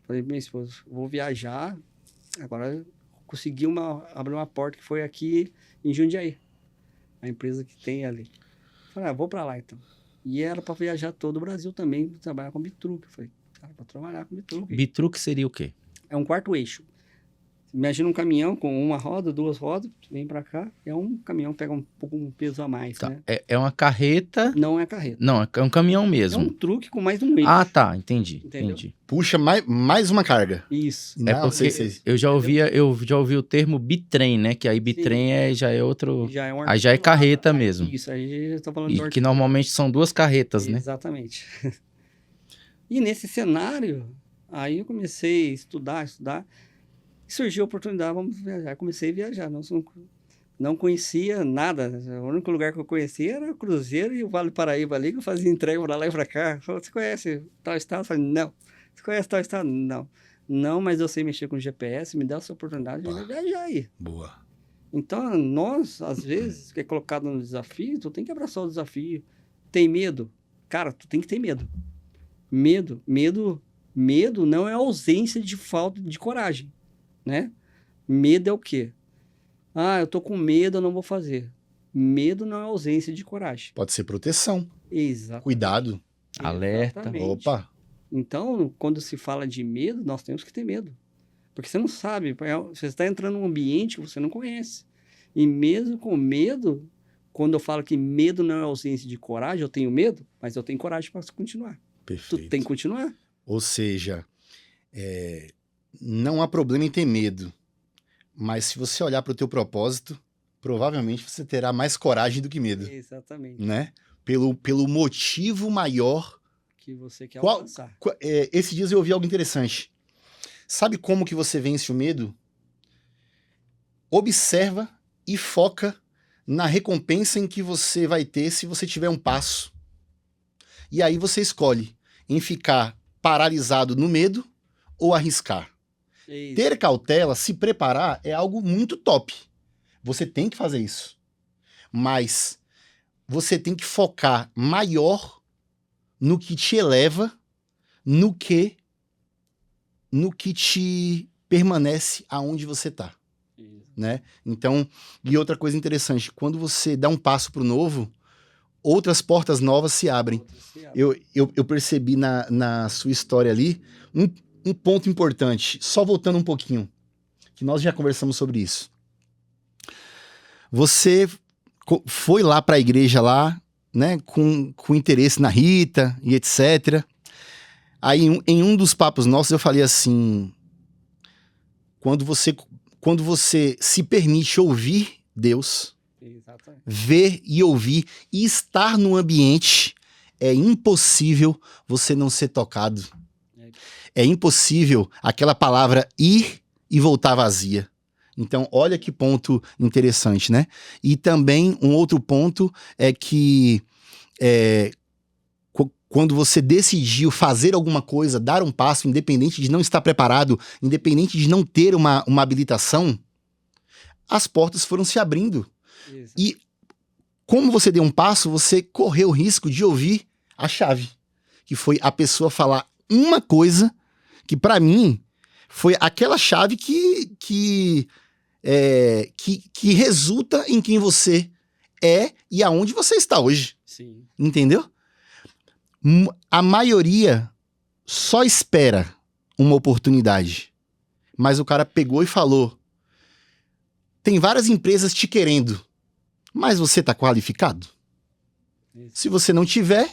Falei, minha esposa, vou viajar. Agora consegui abrir uma porta que foi aqui em Jundiaí. A empresa que tem ali. Falei, vou para lá então. E era para viajar todo o Brasil também, trabalhar com Bitruc. Falei, cara, para trabalhar com Bitruc. Bitruc seria o quê? É um quarto eixo. Imagina um caminhão com uma roda, duas rodas, vem para cá, é um caminhão, pega um pouco um peso a mais, tá. né? É uma carreta? Não é carreta. Não, é um caminhão mesmo. É um truque com mais de um eixo. Tá, entendi. Puxa mais uma carga. Isso. É porque eu já ouvi o termo bitrem, né? Que aí bitrem já é outro... Aí já é carreta mesmo. Isso, aí já tô falando de que normalmente são duas carretas, né? Exatamente. E nesse cenário, aí eu comecei a estudar. Surgiu a oportunidade, vamos viajar. Comecei a viajar. Não conhecia nada. O único lugar que eu conhecia era o Cruzeiro e o Vale do Paraíba ali, que eu fazia entrega para lá e para cá. Falei, você conhece tal estado? Eu falei, não. Você conhece tal estado? Não. Não, mas eu sei mexer com GPS, me dá essa oportunidade de viajar aí. Boa. Então, nós, às vezes, que é colocado no desafio, tu tem que abraçar o desafio. Tem medo? Cara, tu tem que ter medo. Medo não é ausência de falta de coragem. Né? Medo é o quê? Eu tô com medo, eu não vou fazer. Medo não é ausência de coragem. Pode ser proteção. Exato. Cuidado. Alerta. Exatamente. Opa. Então, quando se fala de medo, nós temos que ter medo. Porque você não sabe. Você está entrando num ambiente que você não conhece. E mesmo com medo, quando eu falo que medo não é ausência de coragem, eu tenho medo, mas eu tenho coragem para continuar. Perfeito. Tu tem que continuar. Ou seja, não há problema em ter medo, mas se você olhar para o teu propósito, provavelmente você terá mais coragem do que medo. Exatamente. Né? Pelo motivo maior que você quer alcançar. Esses dias eu ouvi algo interessante. Sabe como que você vence o medo? Observa e foca na recompensa em que você vai ter se você tiver um passo. E aí você escolhe em ficar paralisado no medo ou arriscar. Isso. Ter cautela, se preparar, é algo muito top. Você tem que fazer isso. Mas você tem que focar maior no que te eleva, no que te permanece aonde você está, né? Então, e outra coisa interessante, quando você dá um passo para o novo, outras portas novas se abrem. Eu percebi na sua história ali um ponto importante, só voltando um pouquinho, que nós já conversamos sobre isso. Você foi lá para a igreja lá, né, com interesse na Rita e etc. Aí, em um dos papos nossos, eu falei assim, quando você se permite ouvir Deus, Exatamente. ver e ouvir e estar no ambiente, é impossível você não ser tocado. É impossível aquela palavra ir e voltar vazia. Então, olha que ponto interessante, né? E também um outro ponto é que quando você decidiu fazer alguma coisa, dar um passo, independente de não estar preparado, independente de não ter uma habilitação, as portas foram se abrindo. Isso. E como você deu um passo, você correu o risco de ouvir a chave, que foi a pessoa falar uma coisa que, para mim, foi aquela chave que resulta em quem você é e aonde você está hoje. Sim. Entendeu? A maioria só espera uma oportunidade. Mas o cara pegou e falou: tem várias empresas te querendo, mas você está qualificado? Isso. Se você não tiver,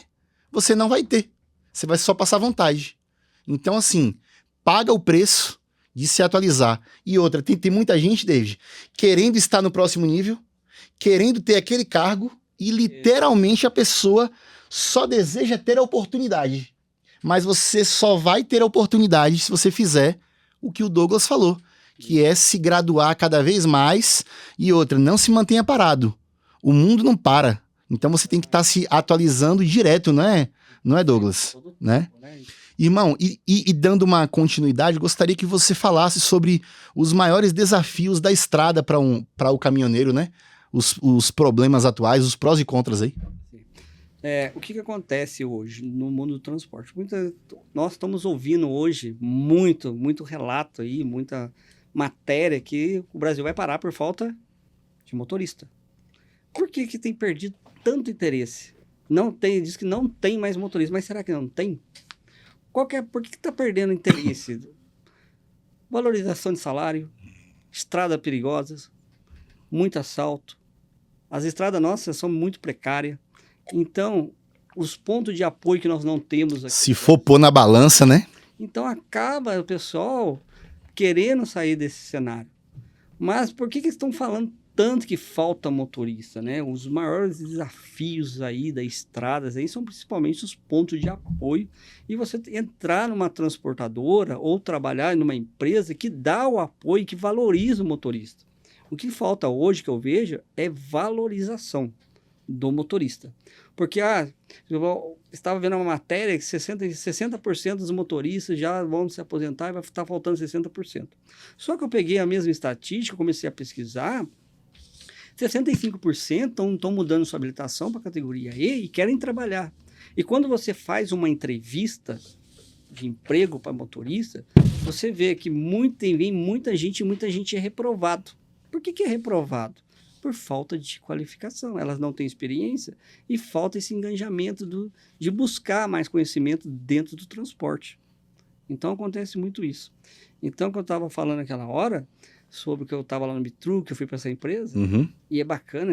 você não vai ter. Você vai só passar vontade. Então, assim, paga o preço de se atualizar. E outra, tem muita gente, David, querendo estar no próximo nível, querendo ter aquele cargo, e literalmente a pessoa só deseja ter a oportunidade. Mas você só vai ter a oportunidade se você fizer o que o Douglas falou, que é se graduar cada vez mais. E outra, não se mantenha parado. O mundo não para. Então você tem que estar se atualizando direto, não é, Douglas? Né? Irmão, e dando uma continuidade, gostaria que você falasse sobre os maiores desafios da estrada para o caminhoneiro, né? Os problemas atuais, os prós e contras aí. O que acontece hoje no mundo do transporte? Nós estamos ouvindo hoje muito relato aí, muita matéria que o Brasil vai parar por falta de motorista. Por que tem perdido tanto interesse? Diz que não tem mais motorista, mas será que não tem? Por que está perdendo interesse? Valorização de salário, estrada perigosas, muito assalto. As estradas nossas são muito precárias. Então, os pontos de apoio que nós não temos aqui... Se for pôr na balança, né? Então, acaba o pessoal querendo sair desse cenário. Mas por que estão falando tanto que falta motorista, né? Os maiores desafios aí das estradas aí são principalmente os pontos de apoio. E você entrar numa transportadora ou trabalhar numa empresa que dá o apoio, que valoriza o motorista. O que falta hoje, que eu vejo, é valorização do motorista. Porque eu estava vendo uma matéria que 60% dos motoristas já vão se aposentar e vai estar faltando 60%. Só que eu peguei a mesma estatística, comecei a pesquisar, 65% estão mudando sua habilitação para a categoria E e querem trabalhar. E quando você faz uma entrevista de emprego para motorista, você vê que vem muita gente é reprovado. Por que é reprovado? Por falta de qualificação. Elas não têm experiência e falta esse engajamento de buscar mais conhecimento dentro do transporte. Então, acontece muito isso. Então, quando eu estava falando naquela hora sobre que eu estava lá no Bitruc, que eu fui para essa empresa, e é bacana,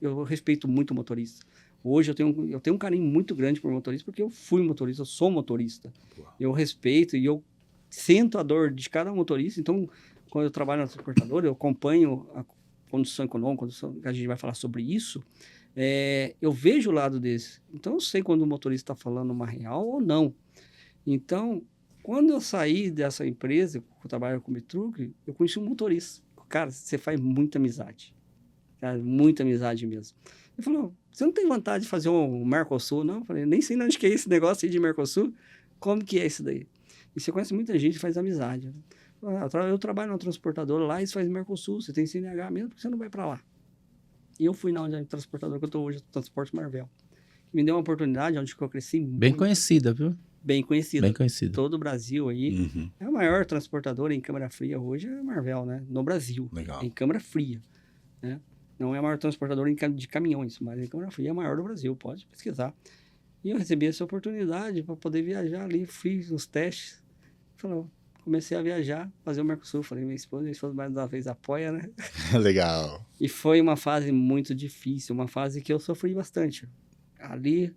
eu respeito muito o motorista. Hoje eu tenho um carinho muito grande por motorista, porque eu fui motorista, eu sou motorista. Eu respeito e eu sinto a dor de cada motorista. Então, quando eu trabalho na transportadora, eu acompanho a condição econômica, a gente vai falar sobre isso, eu vejo o lado desse. Então, eu sei quando o motorista está falando uma real ou não. Então, quando eu saí dessa empresa, que eu trabalho com o Bitruc, eu conheci um motorista. Cara, você faz muita amizade. Cara, muita amizade mesmo. Ele falou, você não tem vontade de fazer um Mercosul, não? Eu falei, nem sei onde que é esse negócio aí de Mercosul. Como que é isso daí? E você conhece muita gente que faz amizade. Eu trabalho numa transportadora lá, eles fazem Mercosul, você tem CNH mesmo, porque você não vai para lá. E eu fui na transportadora que eu estou hoje, Transporte Marvel. Me deu uma oportunidade onde eu cresci Bem muito. conhecida, viu? Bem conhecida. Bem conhecida. Todo o Brasil aí. É a maior transportadora em câmara fria hoje, é a Marvel, né? No Brasil. Legal. Em câmara fria, né? Não é a maior transportadora de caminhões, mas em câmara fria é a maior do Brasil, pode pesquisar. E eu recebi essa oportunidade para poder viajar ali, fiz os testes. Comecei a viajar, fazer o Mercosul. Falei, minha esposa mais uma vez apoia, né? Legal. E foi uma fase muito difícil, uma fase que eu sofri bastante. Ali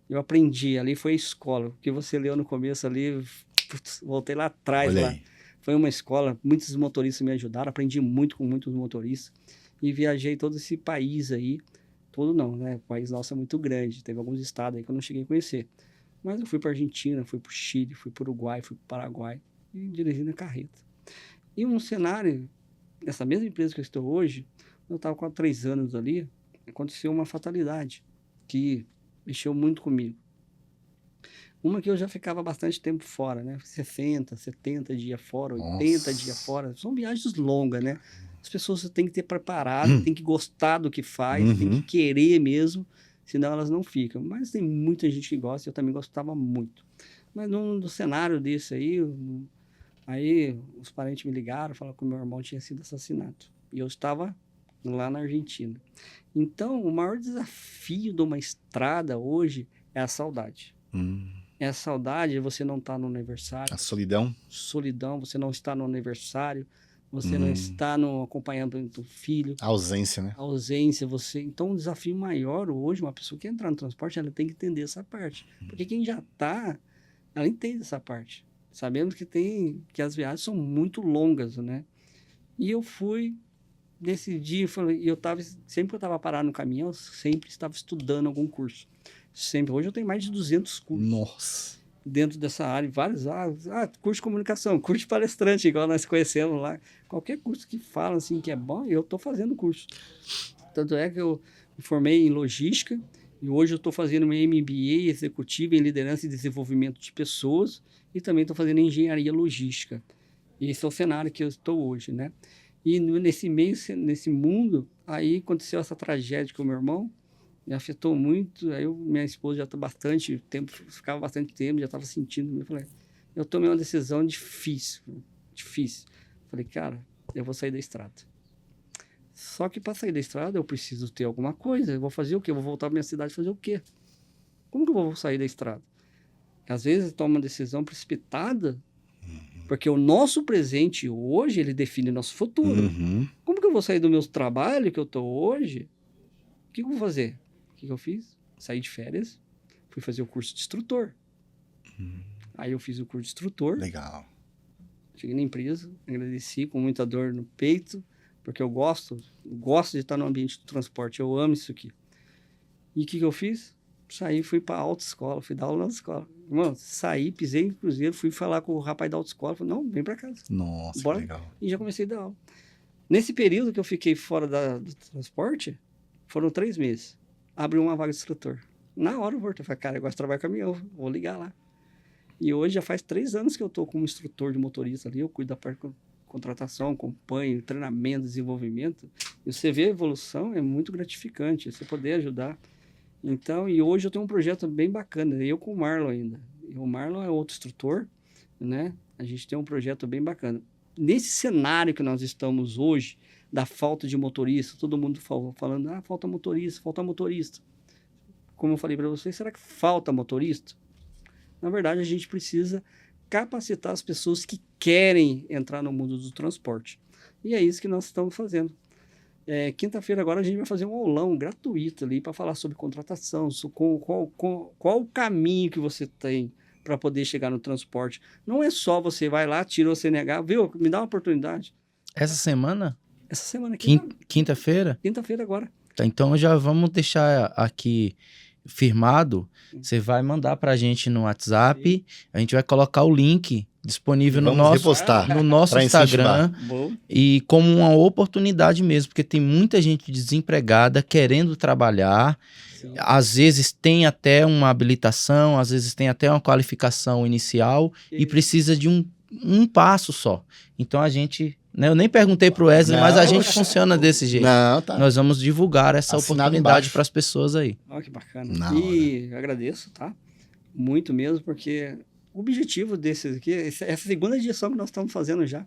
eu aprendi, ali foi a escola. O que você leu no começo ali, putz, voltei lá atrás. Olha lá. aí. Foi uma escola, muitos motoristas me ajudaram, aprendi muito com muitos motoristas. E viajei todo esse país aí. Todo não, né? O país nosso é muito grande, teve alguns estados aí que eu não cheguei a conhecer. Mas eu fui para Argentina, fui para o Chile, fui para o Uruguai, fui para o Paraguai, e dirigindo a carreta. E um cenário, nessa mesma empresa que eu estou hoje, eu estava com 3 anos ali, aconteceu uma fatalidade que mexeu muito comigo. Uma que eu já ficava bastante tempo fora, né? 60, 70 dias fora, 80 dias fora. São viagens longas, né? As pessoas têm que ter preparado, têm que gostar do que faz, têm que querer mesmo, senão elas não ficam. Mas tem muita gente que gosta, eu também gostava muito. Mas no cenário desse aí os parentes me ligaram, falaram que o meu irmão tinha sido assassinado. E eu estava lá na Argentina. Então, o maior desafio de uma estrada hoje é a saudade. É a saudade de você não estar no aniversário. A solidão. Solidão, você não está no aniversário, você não está no acompanhamento do filho. A ausência, né? A ausência, você... Então, um desafio maior hoje, uma pessoa que entrar no transporte, ela tem que entender essa parte. Porque quem já está, ela entende essa parte. Sabemos que as viagens são muito longas, né? E eu fui, nesse dia, sempre que eu estava parado no caminhão, eu sempre estava estudando algum curso. Sempre. Hoje eu tenho mais de 200 cursos. Nossa. Dentro dessa área, vários curso de comunicação, curso de palestrante, igual nós conhecemos lá. Qualquer curso que fala assim que é bom, eu estou fazendo curso. Tanto é que eu me formei em logística e hoje eu estou fazendo meu MBA executivo em liderança e desenvolvimento de pessoas e também estou fazendo engenharia logística. Esse é o cenário que eu estou hoje, né? E nesse mundo, aí aconteceu essa tragédia com o meu irmão, me afetou muito. Aí minha esposa já está bastante tempo, ficava bastante tempo, já estava sentindo. Eu falei, eu tomei uma decisão difícil. Falei, cara, eu vou sair da estrada. Só que para sair da estrada eu preciso ter alguma coisa. Eu vou fazer o quê? Eu vou voltar para minha cidade fazer o quê? Como que eu vou sair da estrada? Às vezes eu tomo uma decisão precipitada, porque o nosso presente hoje, ele define nosso futuro. Como que eu vou sair do meu trabalho que eu estou hoje? O que eu vou fazer? O que eu fiz? Saí de férias, fui fazer o curso de instrutor. Aí eu fiz o curso de instrutor. Legal. Cheguei na empresa, agradeci com muita dor no peito, porque eu gosto de estar no ambiente do transporte, eu amo isso aqui. E o que eu fiz? Saí, fui para a autoescola, fui dar aula na autoescola. Mano, saí, pisei no cruzeiro, fui falar com o rapaz da autoescola, falei, não, vem para casa. Nossa, bora. Que legal. E já comecei a dar aula. Nesse período que eu fiquei fora do transporte, foram 3 meses. Abriu uma vaga de instrutor. Na hora eu voltei, falei, cara, eu gosto de trabalhar com caminhão, vou ligar lá. E hoje já faz 3 anos que eu estou como instrutor de motorista ali, eu cuido da parte de contratação, acompanho, treinamento, desenvolvimento. E você vê a evolução, é muito gratificante, você poder ajudar. Então, e hoje eu tenho um projeto bem bacana, eu com o Marlon ainda. E o Marlon é outro instrutor, né? A gente tem um projeto bem bacana. Nesse cenário que nós estamos hoje, da falta de motorista, todo mundo falando, falta motorista. Como eu falei para vocês, será que falta motorista? Na verdade, a gente precisa capacitar as pessoas que querem entrar no mundo do transporte. E é isso que nós estamos fazendo. Quinta-feira agora a gente vai fazer um aulão gratuito ali para falar sobre contratação, qual o caminho que você tem para poder chegar no transporte. Não é só você vai lá, tira o CNH, viu? Me dá uma oportunidade. Essa semana? Essa semana aqui. Quinta-feira? Quinta-feira agora. Tá, então já vamos deixar aqui firmado. Você vai mandar pra gente no WhatsApp, a gente vai colocar o link disponível no Vamos repostar nosso pra Instagram. Bom. E como uma oportunidade mesmo, porque tem muita gente desempregada querendo trabalhar. Sim. Às vezes tem até uma habilitação, às vezes tem até uma qualificação inicial e precisa de um passo só. Então a gente, né, eu nem perguntei pro Wesley, mas a gente funciona desse jeito. Não, tá. Nós vamos divulgar essa Assinado oportunidade embaixo. para as pessoas aí. Olha que bacana. Na E agradeço, tá? Muito mesmo, porque o objetivo desses aqui, essa segunda edição que nós estamos fazendo já,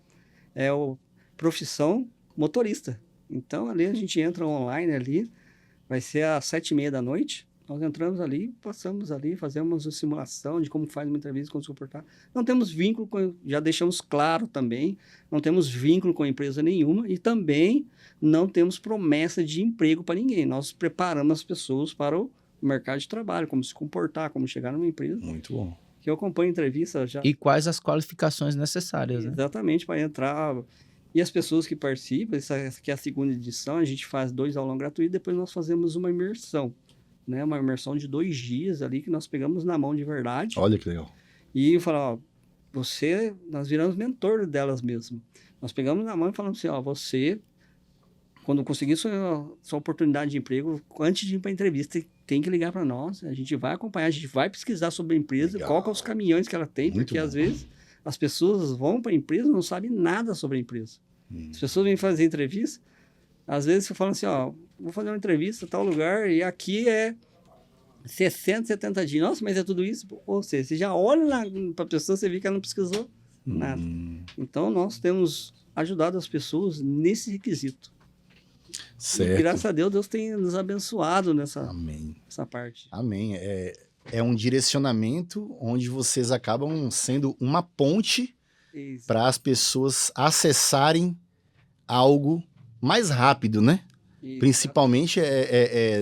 é o profissão motorista. Então, ali a gente entra online ali, vai ser às 7h30 da noite, nós entramos ali, passamos ali, fazemos uma simulação de como faz uma entrevista, como se comportar. Não temos vínculo, já deixamos claro também, não temos vínculo com empresa nenhuma e também não temos promessa de emprego para ninguém. Nós preparamos as pessoas para o mercado de trabalho, como se comportar, como chegar numa empresa. Muito bom. Que eu acompanho entrevista já. E quais as qualificações necessárias, né? Exatamente, para entrar. E as pessoas que participam, essa aqui é a segunda edição, a gente faz 2 aulão gratuito, depois nós fazemos uma imersão, né? Uma imersão de 2 dias ali, que nós pegamos na mão de verdade. Olha que legal. E eu falo, ó, nós viramos mentor delas mesmo. Nós pegamos na mão e falamos assim, ó, você, quando conseguir sua oportunidade de emprego, antes de ir para a entrevista, tem que ligar para nós, a gente vai acompanhar, a gente vai pesquisar sobre a empresa, Legal. qual que é os caminhões que ela tem, Muito porque bom. às vezes as pessoas vão para a empresa e não sabem nada sobre a empresa. As pessoas vêm fazer entrevista, às vezes você fala assim, ó, vou fazer uma entrevista em tal lugar e aqui é 60, 70 dias. Nossa, mas é tudo isso? Ou seja, você já olha para a pessoa, você vê que ela não pesquisou nada. Então, nós temos ajudado as pessoas nesse requisito. Certo. E, graças a Deus, Deus tem nos abençoado nessa Amém. parte. Amém. É um direcionamento onde vocês acabam sendo uma ponte Isso. para as pessoas acessarem algo mais rápido, né? Isso. Principalmente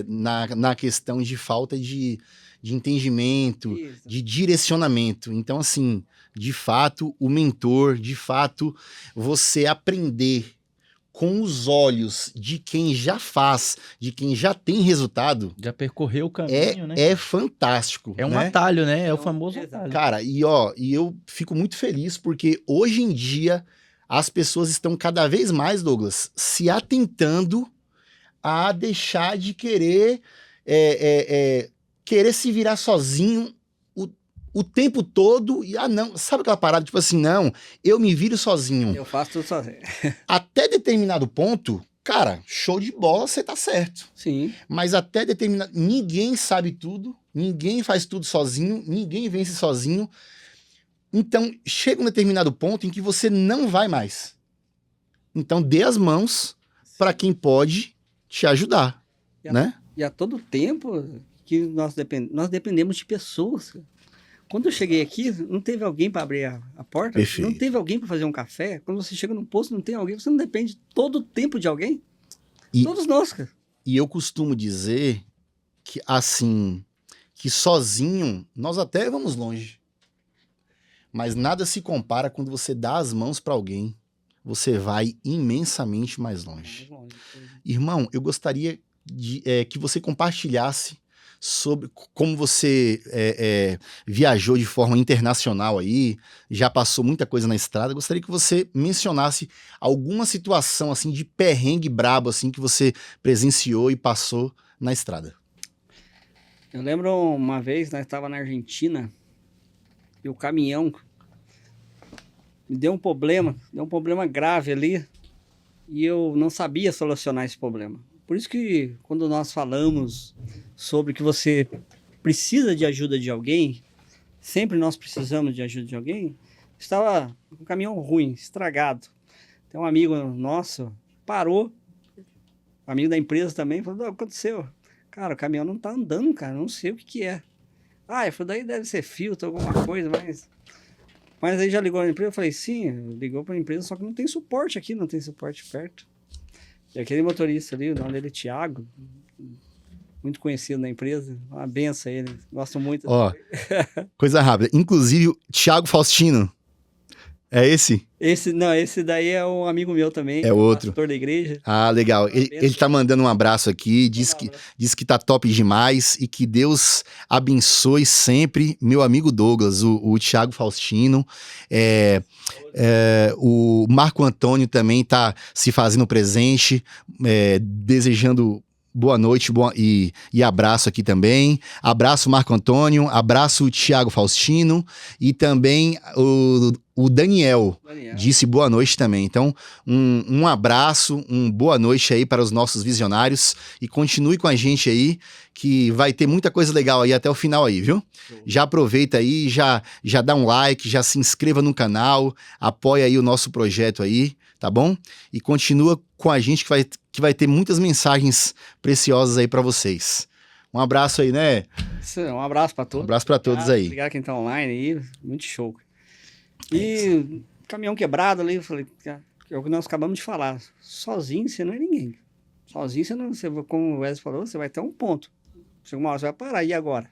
na questão de falta de entendimento, Isso. de direcionamento. Então, assim, de fato, o mentor, de fato, você aprender com os olhos de quem já faz, de quem já tem resultado, Já percorreu o caminho, né? é fantástico. É um né? atalho, né? É o Então, famoso exato. atalho. Cara, e eu fico muito feliz porque hoje em dia as pessoas estão cada vez mais, Douglas, se atentando a deixar de querer querer se virar sozinho o tempo todo e, não, sabe aquela parada, tipo assim, não, eu me viro sozinho. Eu faço tudo sozinho. Até determinado ponto, cara, show de bola, você tá certo. Sim. Mas até determinado, ninguém sabe tudo, ninguém faz tudo sozinho, ninguém vence sozinho. Então, chega um determinado ponto em que você não vai mais. Então, dê as mãos para quem pode te ajudar, E a- né? E a todo tempo que nós dependemos de pessoas. Quando eu cheguei aqui, não teve alguém para abrir a porta, Perfeito. não teve alguém para fazer um café. Quando você chega num posto, não tem alguém, você não depende todo o tempo de alguém. E- Todos nós, cara. E eu costumo dizer que, assim, que sozinho nós até vamos longe. Mas nada se compara quando você dá as mãos para alguém. Você vai imensamente mais longe. Irmão, eu gostaria que você compartilhasse sobre como você viajou de forma internacional aí, já passou muita coisa na estrada. Eu gostaria que você mencionasse alguma situação assim de perrengue brabo assim que você presenciou e passou na estrada. Eu lembro uma vez, nós estávamos na Argentina, e o caminhão me deu um problema grave ali, e eu não sabia solucionar esse problema. Por isso que quando nós falamos sobre que você precisa de ajuda de alguém, sempre nós precisamos de ajuda de alguém, estava com um caminhão ruim, estragado. Tem um amigo nosso, parou, amigo da empresa também, falou, o que aconteceu? Cara, o caminhão não tá andando, cara, não sei o que é. Eu falei, daí deve ser filtro, alguma coisa, mas aí já ligou na empresa, eu falei, sim, ligou para a empresa, só que não tem suporte aqui, não tem suporte perto. E aquele motorista ali, o nome dele é Thiago, muito conhecido na empresa, uma benção ele, gosto muito. Ó, coisa rápida. Inclusive, Thiago Faustino, é esse? Esse daí é um amigo meu também, É outro. pastor da igreja. Ah, legal. Ele tá mandando um abraço aqui, diz que tá top demais e que Deus abençoe sempre meu amigo Douglas, o Thiago Faustino. O Marco Antônio também tá se fazendo presente, desejando boa noite e abraço aqui também. Abraço, Marco Antônio, abraço, Thiago Faustino e também o Daniel. Disse boa noite também. Então, um abraço, boa noite aí para os nossos visionários e continue com a gente aí, que vai ter muita coisa legal aí até o final aí, viu? Já aproveita aí, já dá um like, já se inscreva no canal, apoia aí o nosso projeto aí, tá bom? E continua com a gente que vai ter muitas mensagens preciosas aí para vocês. Um abraço aí, né? Um abraço para todos. Um abraço para todos aí. Obrigado quem tá online aí, muito show. E caminhão quebrado ali, eu falei, é o que nós acabamos de falar. Sozinho você não é ninguém. Sozinho você não, como o Wesley falou, você vai ter um ponto. Chega uma hora você vai parar, e agora?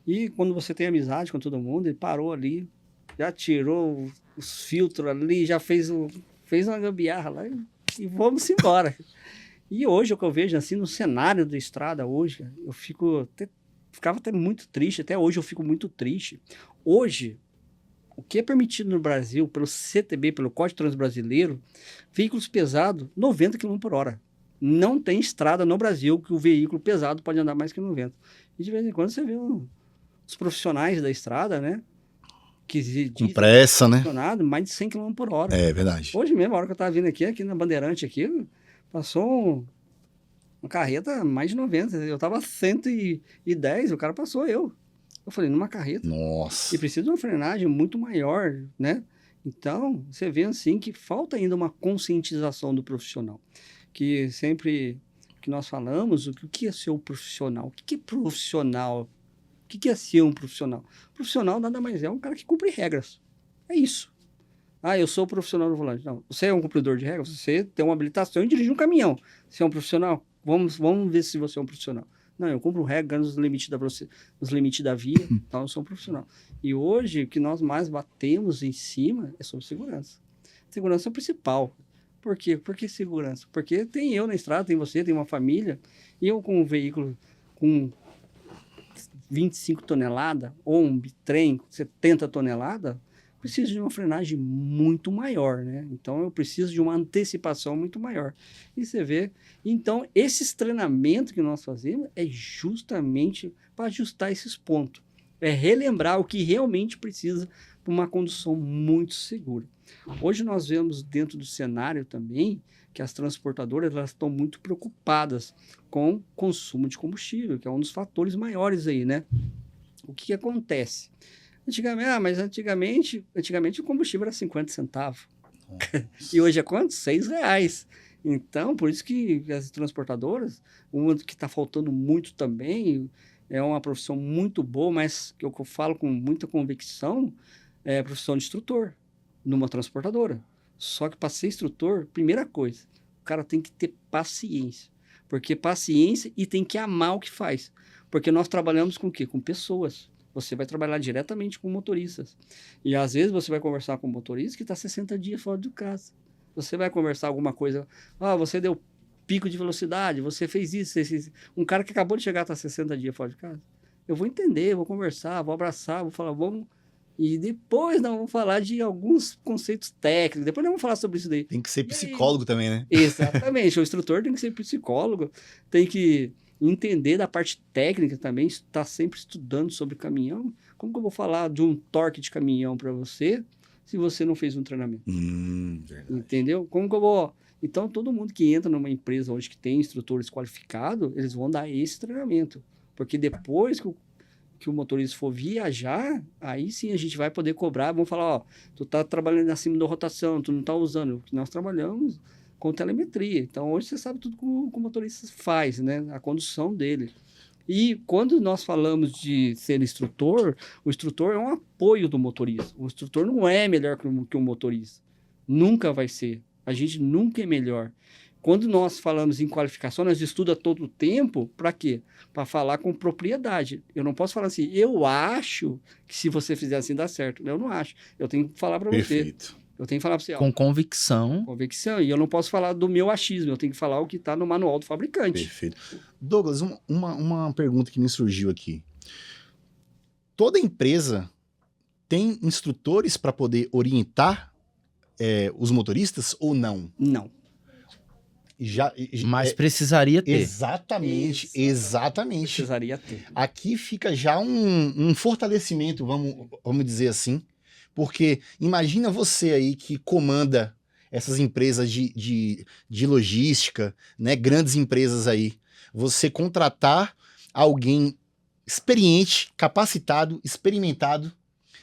E quando você tem amizade com todo mundo, ele parou ali, já tirou os filtros ali, já fez uma gambiarra lá e vamos embora. E hoje, o que eu vejo assim no cenário da estrada hoje, eu ficava até muito triste, até hoje eu fico muito triste. Hoje, o que é permitido no Brasil pelo CTB, pelo Código de Trânsito Brasileiro, veículos pesados, 90 km por hora. Não tem estrada no Brasil que o veículo pesado pode andar mais que 90. E de vez em quando você vê os profissionais da estrada, né? Com pressa, né? Mais de 100 km por hora. É verdade. Hoje mesmo, a hora que eu estava vindo aqui na Bandeirante, passou uma carreta mais de 90. Eu estava 110, o cara passou eu. Eu falei, numa carreta. Nossa. E precisa de uma frenagem muito maior, né? Então, você vê assim que falta ainda uma conscientização do profissional. Que sempre que nós falamos, o que é ser um profissional? O que é profissional? O que é ser um profissional? Profissional nada mais é um cara que cumpre regras. É isso. Eu sou profissional do volante. Não, você é um cumpridor de regras, você tem uma habilitação e dirige um caminhão. Você é um profissional? Vamos ver se você é um profissional. Não, eu cumpro regras nos limites da via, então eu sou um profissional. E hoje, o que nós mais batemos em cima é sobre segurança. Segurança é o principal. Por quê? Por que segurança? Porque tem eu na estrada, tem você, tem uma família, e eu com um veículo com 25 toneladas, ou um bitrem com 70 toneladas, preciso de uma frenagem muito maior, né? Então, eu preciso de uma antecipação muito maior. E você vê, então, esses treinamentos que nós fazemos é justamente para ajustar esses pontos. É relembrar o que realmente precisa para uma condução muito segura. Hoje nós vemos dentro do cenário também que as transportadoras elas estão muito preocupadas com o consumo de combustível, que é um dos fatores maiores aí, né? O que acontece? Antigamente o combustível era 50 centavos. E hoje é quanto? R$6. Então, por isso que as transportadoras, uma que está faltando muito também, é uma profissão muito boa, mas que eu falo com muita convicção, é a profissão de instrutor numa transportadora. Só que para ser instrutor, primeira coisa, o cara tem que ter paciência. Porque paciência e tem que amar o que faz. Porque nós trabalhamos com o quê? Com pessoas. Você vai trabalhar diretamente com motoristas. E às vezes você vai conversar com um motorista que está 60 dias fora de casa. Você vai conversar alguma coisa, você deu pico de velocidade, você fez isso, um cara que acabou de chegar está 60 dias fora de casa. Eu vou entender, vou conversar, vou abraçar, vou falar, vamos... E depois nós vamos falar de alguns conceitos técnicos, depois nós vamos falar sobre isso daí. Tem que ser psicólogo também, né? Exatamente, o instrutor tem que ser psicólogo, tem que entender da parte técnica também, está sempre estudando sobre caminhão. Como que eu vou falar de um torque de caminhão para você se você não fez um treinamento? Entendeu? Como que eu vou... Então, todo mundo que entra numa empresa hoje que tem instrutores qualificados, eles vão dar esse treinamento. Porque depois que o motorista for viajar, aí sim a gente vai poder cobrar, vamos falar, tu tá trabalhando acima da rotação, tu não tá usando. Nós trabalhamos com telemetria. Então, hoje você sabe tudo que o motorista faz, né? A condução dele. E quando nós falamos de ser instrutor, o instrutor é um apoio do motorista. O instrutor não é melhor que o motorista. Nunca vai ser. A gente nunca é melhor. Quando nós falamos em qualificação, nós estudamos todo o tempo, para quê? Para falar com propriedade. Eu não posso falar assim, eu acho que se você fizer assim dá certo. Eu não acho. Eu tenho que falar para você. Eu tenho que falar para você, ó, Com convicção. convicção. E eu não posso falar do meu achismo, eu tenho que falar o que está no manual do fabricante. Perfeito. Douglas, uma pergunta que me surgiu aqui. Toda empresa tem instrutores para poder orientar os motoristas ou não? Não. Mas precisaria ter. Exatamente, exatamente. Precisaria ter. Aqui fica já um fortalecimento, vamos dizer assim, porque imagina você aí que comanda essas empresas de logística, né, grandes empresas aí, você contratar alguém experiente, capacitado, experimentado.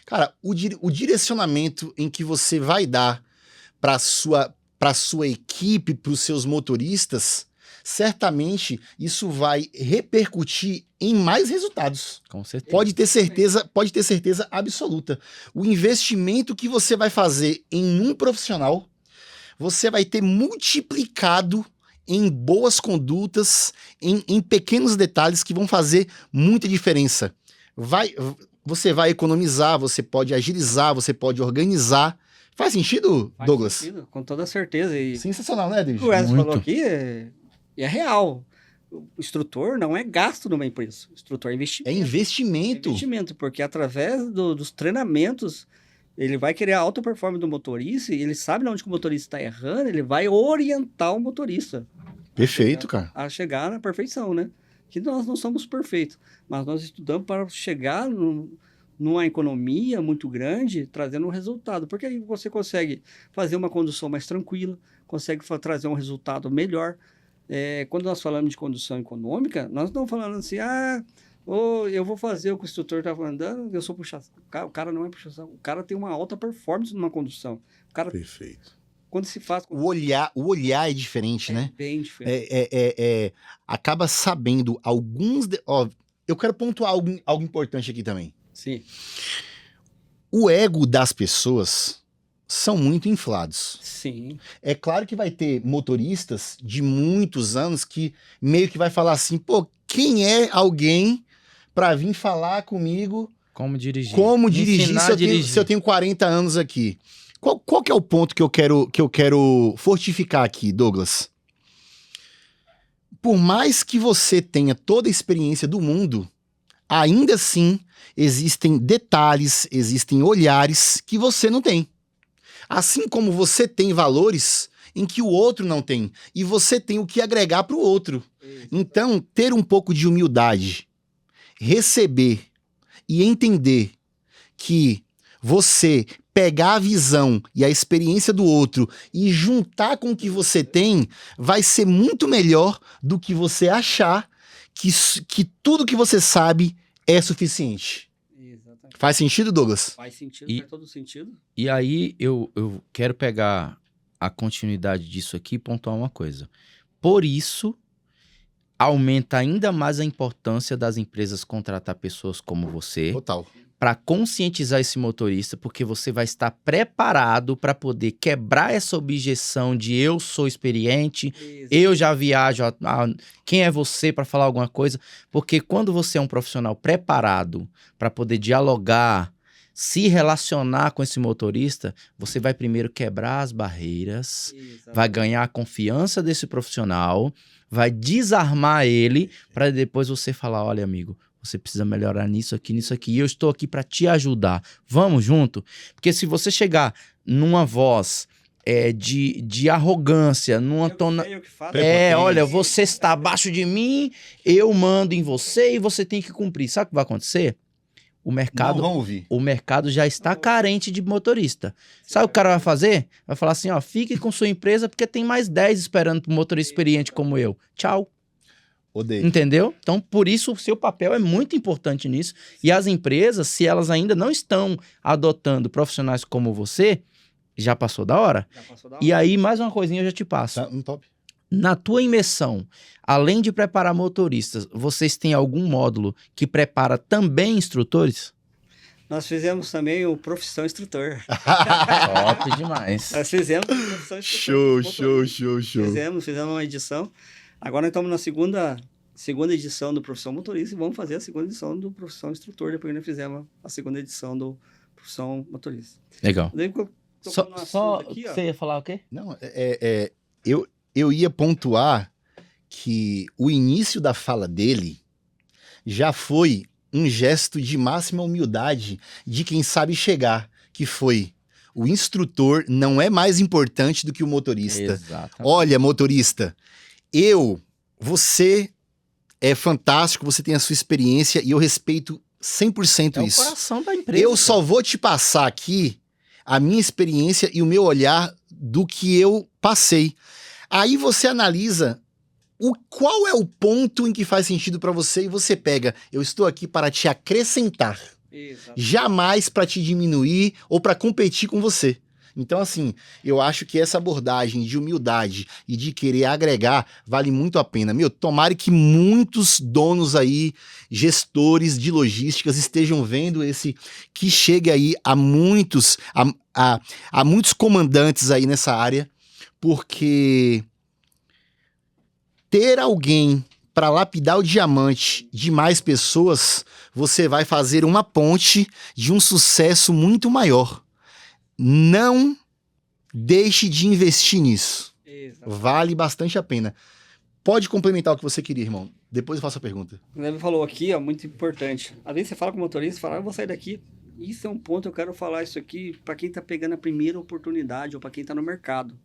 Cara, o direcionamento em que você vai dar para sua equipe, para os seus motoristas, certamente isso vai repercutir em mais resultados. Com certeza. Pode ter certeza absoluta. O investimento que você vai fazer em um profissional, você vai ter multiplicado em boas condutas, em pequenos detalhes que vão fazer muita diferença. Você vai economizar, você pode agilizar, você pode organizar. Faz sentido, Faz Douglas? sentido, com toda certeza. E Sensacional, né, o Deus? que o Wesley Muito. falou aqui é real. O instrutor não é gasto numa empresa. O instrutor é É investimento. investimento. Investimento, porque através dos treinamentos, ele vai querer a alta performance do motorista e ele sabe onde que o motorista está errando, ele vai orientar o motorista Perfeito, cara. a chegar na perfeição, né? Que nós não somos perfeitos, mas nós estudamos para chegar numa economia muito grande, trazendo um resultado. Porque aí você consegue fazer uma condução mais tranquila, consegue trazer um resultado melhor. Quando nós falamos de condução econômica, nós não estamos falando assim, eu vou fazer o que o instrutor está andando, eu sou puxação. O cara não é puxação. O cara tem uma alta performance numa condução. O cara, Perfeito. quando se faz... O olhar é diferente, né? bem diferente. Acaba sabendo alguns... Ó, eu quero pontuar algo importante aqui também. Sim. O ego das pessoas são muito inflados. Sim. É claro que vai ter motoristas de muitos anos que meio que vai falar assim, pô, quem é alguém para vir falar comigo Como dirigir. como Me dirigir ensinar se a eu, tenho, dirigir. se eu tenho 40 anos aqui? Qual que é o ponto que eu quero fortificar aqui, Douglas? Por mais que você tenha toda a experiência do mundo, ainda assim existem detalhes, existem olhares que você não tem. Assim como você tem valores em que o outro não tem. E você tem o que agregar para o outro. Então, ter um pouco de humildade, receber e entender que você pegar a visão e a experiência do outro e juntar com o que você tem vai ser muito melhor do que você achar que tudo que você sabe é suficiente. Exatamente. Faz sentido, Douglas? Faz sentido, E- faz todo sentido. E aí eu quero pegar a continuidade disso aqui e pontuar uma coisa. Por isso, aumenta ainda mais a importância das empresas contratar pessoas como você Total. para conscientizar esse motorista, porque você vai estar preparado para poder quebrar essa objeção de eu sou experiente, eu já viajo, quem é você para falar alguma coisa? Porque quando você é um profissional preparado para poder dialogar, se relacionar com esse motorista, você vai primeiro quebrar as barreiras, vai ganhar a confiança desse profissional, vai desarmar ele para depois você falar, olha amigo, você precisa melhorar nisso aqui, e eu estou aqui para te ajudar. Vamos junto? Porque se você chegar numa voz de arrogância, numa tona... olha, você está abaixo de mim, eu mando em você e você tem que cumprir. Sabe o que vai acontecer? O mercado, Não vão ouvir. o mercado já está carente de motorista. Sabe o que o cara vai fazer? Vai falar assim, ó, fique com sua empresa porque tem mais 10 esperando por motorista experiente como eu. Tchau. Odeio. Entendeu? Então, por isso, o seu papel é muito importante nisso. E as empresas, se elas ainda não estão adotando profissionais como você, já passou da hora. E aí, mais uma coisinha eu já te passo. Tá, top. Na tua imersão, além de preparar motoristas, vocês têm algum módulo que prepara também instrutores? Nós fizemos também o Profissão Instrutor. Top demais. Nós fizemos o Profissão Instrutor. Show. Fizemos uma edição. Agora nós estamos na segunda edição do Profissão Motorista e vamos fazer a segunda edição do Profissão Instrutor, depois que nós fizemos a segunda edição do Profissão Motorista. Legal. Daí, tocou no Só assunto aqui, ó. você ia falar o quê? Não, eu ia pontuar que o início da fala dele já foi um gesto de máxima humildade de quem sabe chegar, que foi: o instrutor não é mais importante do que o motorista. Exatamente. Olha, motorista, você é fantástico, você tem a sua experiência e eu respeito 100% É o isso. coração da empresa. Eu só vou te passar aqui a minha experiência e o meu olhar do que eu passei. Aí você analisa qual é o ponto em que faz sentido para você e você pega: eu estou aqui para te acrescentar, Exato. jamais para te diminuir ou para competir com você. Então, assim, eu acho que essa abordagem de humildade e de querer agregar vale muito a pena. Meu, tomara que muitos donos aí, gestores de logísticas, estejam vendo que chegue aí a muitos comandantes aí nessa área, porque ter alguém para lapidar o diamante de mais pessoas, você vai fazer uma ponte de um sucesso muito maior. Não deixe de investir nisso. Exato. Vale bastante a pena. Pode complementar o que você queria, irmão. Depois eu faço a pergunta. O Levi falou aqui, ó, muito importante. Às vezes você fala com o motorista, fala: eu vou sair daqui. Isso é um ponto, eu quero falar isso aqui para quem tá pegando a primeira oportunidade ou para quem tá no mercado.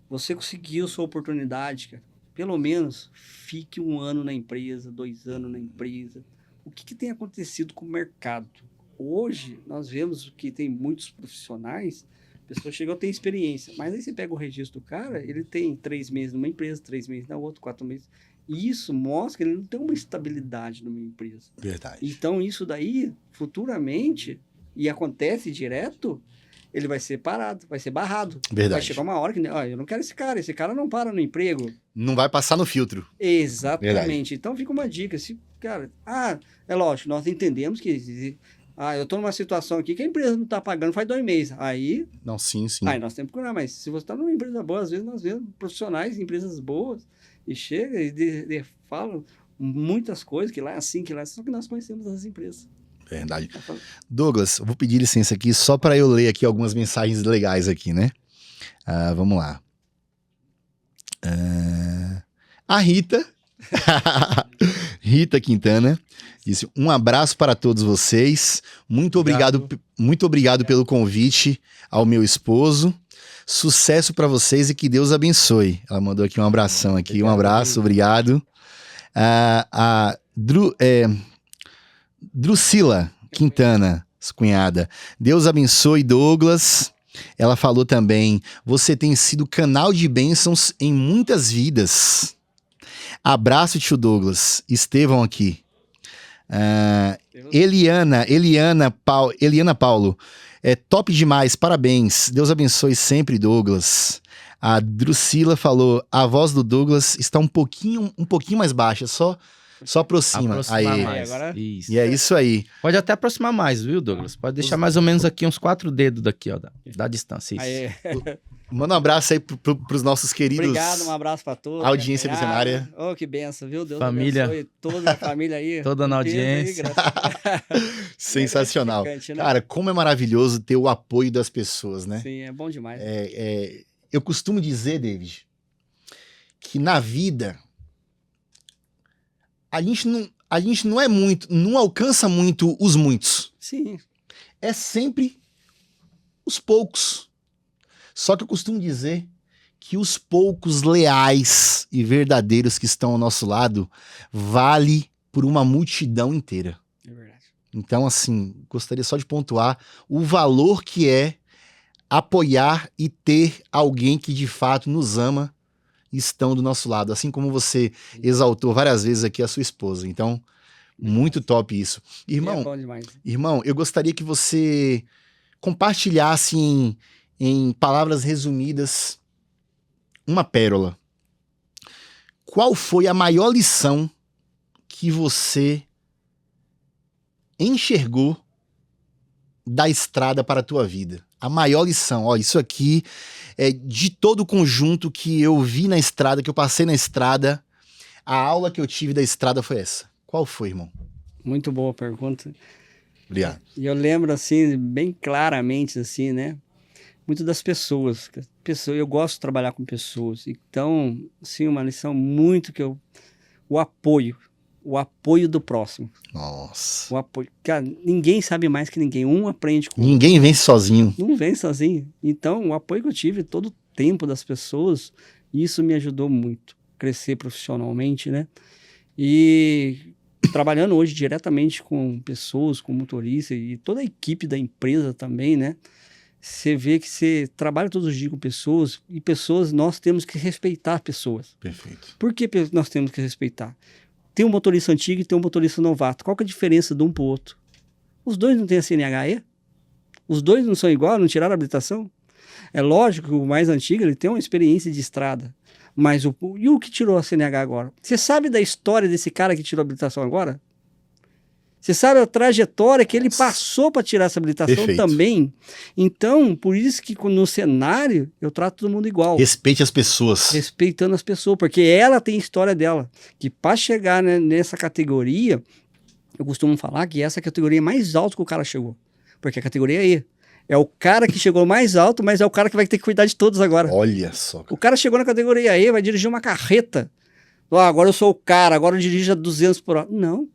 Você conseguiu sua oportunidade, cara. Pelo menos fique 1 ano na empresa, 2 anos na empresa. O que tem acontecido com o mercado? Hoje, nós vemos que tem muitos profissionais, pessoas chegam a ter experiência, mas aí você pega o registro do cara, ele tem 3 meses numa empresa, 3 meses na outra, 4 meses. E isso mostra que ele não tem uma estabilidade numa empresa. Verdade. Então, isso daí, futuramente, e acontece direto, ele vai ser parado, vai ser barrado. Verdade. Vai chegar uma hora que, ó, eu não quero esse cara não para no emprego. Não vai passar no filtro. Exatamente. Verdade. Então, fica uma dica. Cara, é lógico, nós entendemos que... eu estou numa situação aqui que a empresa não está pagando faz 2 meses. Aí Não, sim. nós temos que procurar. Mas se você está numa empresa boa, às vezes nós vemos profissionais em empresas boas e chega e falam muitas coisas, que lá é assim, só que nós conhecemos as empresas. Verdade. Douglas, eu vou pedir licença aqui só para eu ler aqui algumas mensagens legais aqui, né? Vamos lá. A Rita, Rita Quintana, disse: um abraço para todos vocês. Muito obrigado pelo convite ao meu esposo. Sucesso para vocês e que Deus abençoe. Ela mandou aqui um abração aqui. Obrigado, Um abraço, obrigado. A Drusila Quintana, cunhada: Deus abençoe, Douglas. Ela falou também: você tem sido canal de bênçãos em muitas vidas. Abraço, tio Douglas. Estevão aqui. Eliana Paulo: top demais, parabéns. Deus abençoe sempre, Douglas. A Drusila falou: a voz do Douglas está um pouquinho mais baixa, só aproxima. Aproximar Aí. mais. Agora- Isso. E é isso aí. Pode até aproximar mais, viu, Douglas? Pode deixar mais ou menos aqui uns 4 dedos daqui, ó, da distância. Isso. Aí, Manda um abraço aí pros nossos queridos. obrigado, um abraço para todos. Audiência Obrigado. visionária. Oh, que benção, viu? Deus Família. abençoe toda a família aí. Toda na Um peso aí, audiência. Sensacional. gratificante, né? Cara, como é maravilhoso ter o apoio das pessoas, né? Sim, é bom demais. Eu costumo dizer, David, que na vida a gente não alcança muito os muitos. Sim, É sempre os poucos. Só que eu costumo dizer que os poucos leais e verdadeiros que estão ao nosso lado vale por uma multidão inteira. é verdade. Então, assim, gostaria só de pontuar o valor que é apoiar e ter alguém que de fato nos ama e estão do nosso lado. Assim como você exaltou várias vezes aqui a sua esposa. Então, muito top isso. É Irmão, bom demais. eu gostaria que você compartilhasse em palavras resumidas uma pérola. Qual foi a maior lição que você enxergou da estrada para a tua vida? A maior lição, ó, isso aqui é de todo o conjunto que eu vi na estrada, que eu passei na estrada, a aula que eu tive da estrada foi essa. Qual foi, irmão? Muito boa pergunta. Obrigado. E eu lembro, assim, bem claramente, assim, né? muito das pessoas. Eu gosto de trabalhar com pessoas. Então, assim, uma lição muito que o apoio do próximo. Nossa. O apoio. Cara, ninguém sabe mais que ninguém. Um aprende com o outro. Ninguém vence sozinho. Não vem sozinho. Então, o apoio que eu tive todo o tempo das pessoas, isso me ajudou muito a crescer profissionalmente, né? E trabalhando hoje diretamente com pessoas, com motorista e toda a equipe da empresa também, né? Você vê que você trabalha todos os dias com pessoas e pessoas, nós temos que respeitar pessoas. Perfeito. Por que nós temos que respeitar? Tem um motorista antigo e tem um motorista novato. Qual que é a diferença de um para o outro? Os dois não têm a CNHE? Os dois não são iguais, não tiraram a habilitação? É lógico que o mais antigo ele tem uma experiência de estrada. Mas e o que tirou a CNH agora? Você sabe da história desse cara que tirou a habilitação agora? Você sabe a trajetória que ele passou para tirar essa habilitação Perfeito. também? Então, por isso que no cenário eu trato todo mundo igual. Respeite as pessoas. Respeitando as pessoas, porque ela tem a história dela. Que para chegar, né, nessa categoria, eu costumo falar que essa é a categoria mais alta que o cara chegou. Porque a categoria é E. É o cara que chegou mais alto, mas é o cara que vai ter que cuidar de todos agora. Olha só. O cara chegou na categoria E, vai dirigir uma carreta. Agora eu sou o cara, agora eu dirijo a 200 por hora. Não.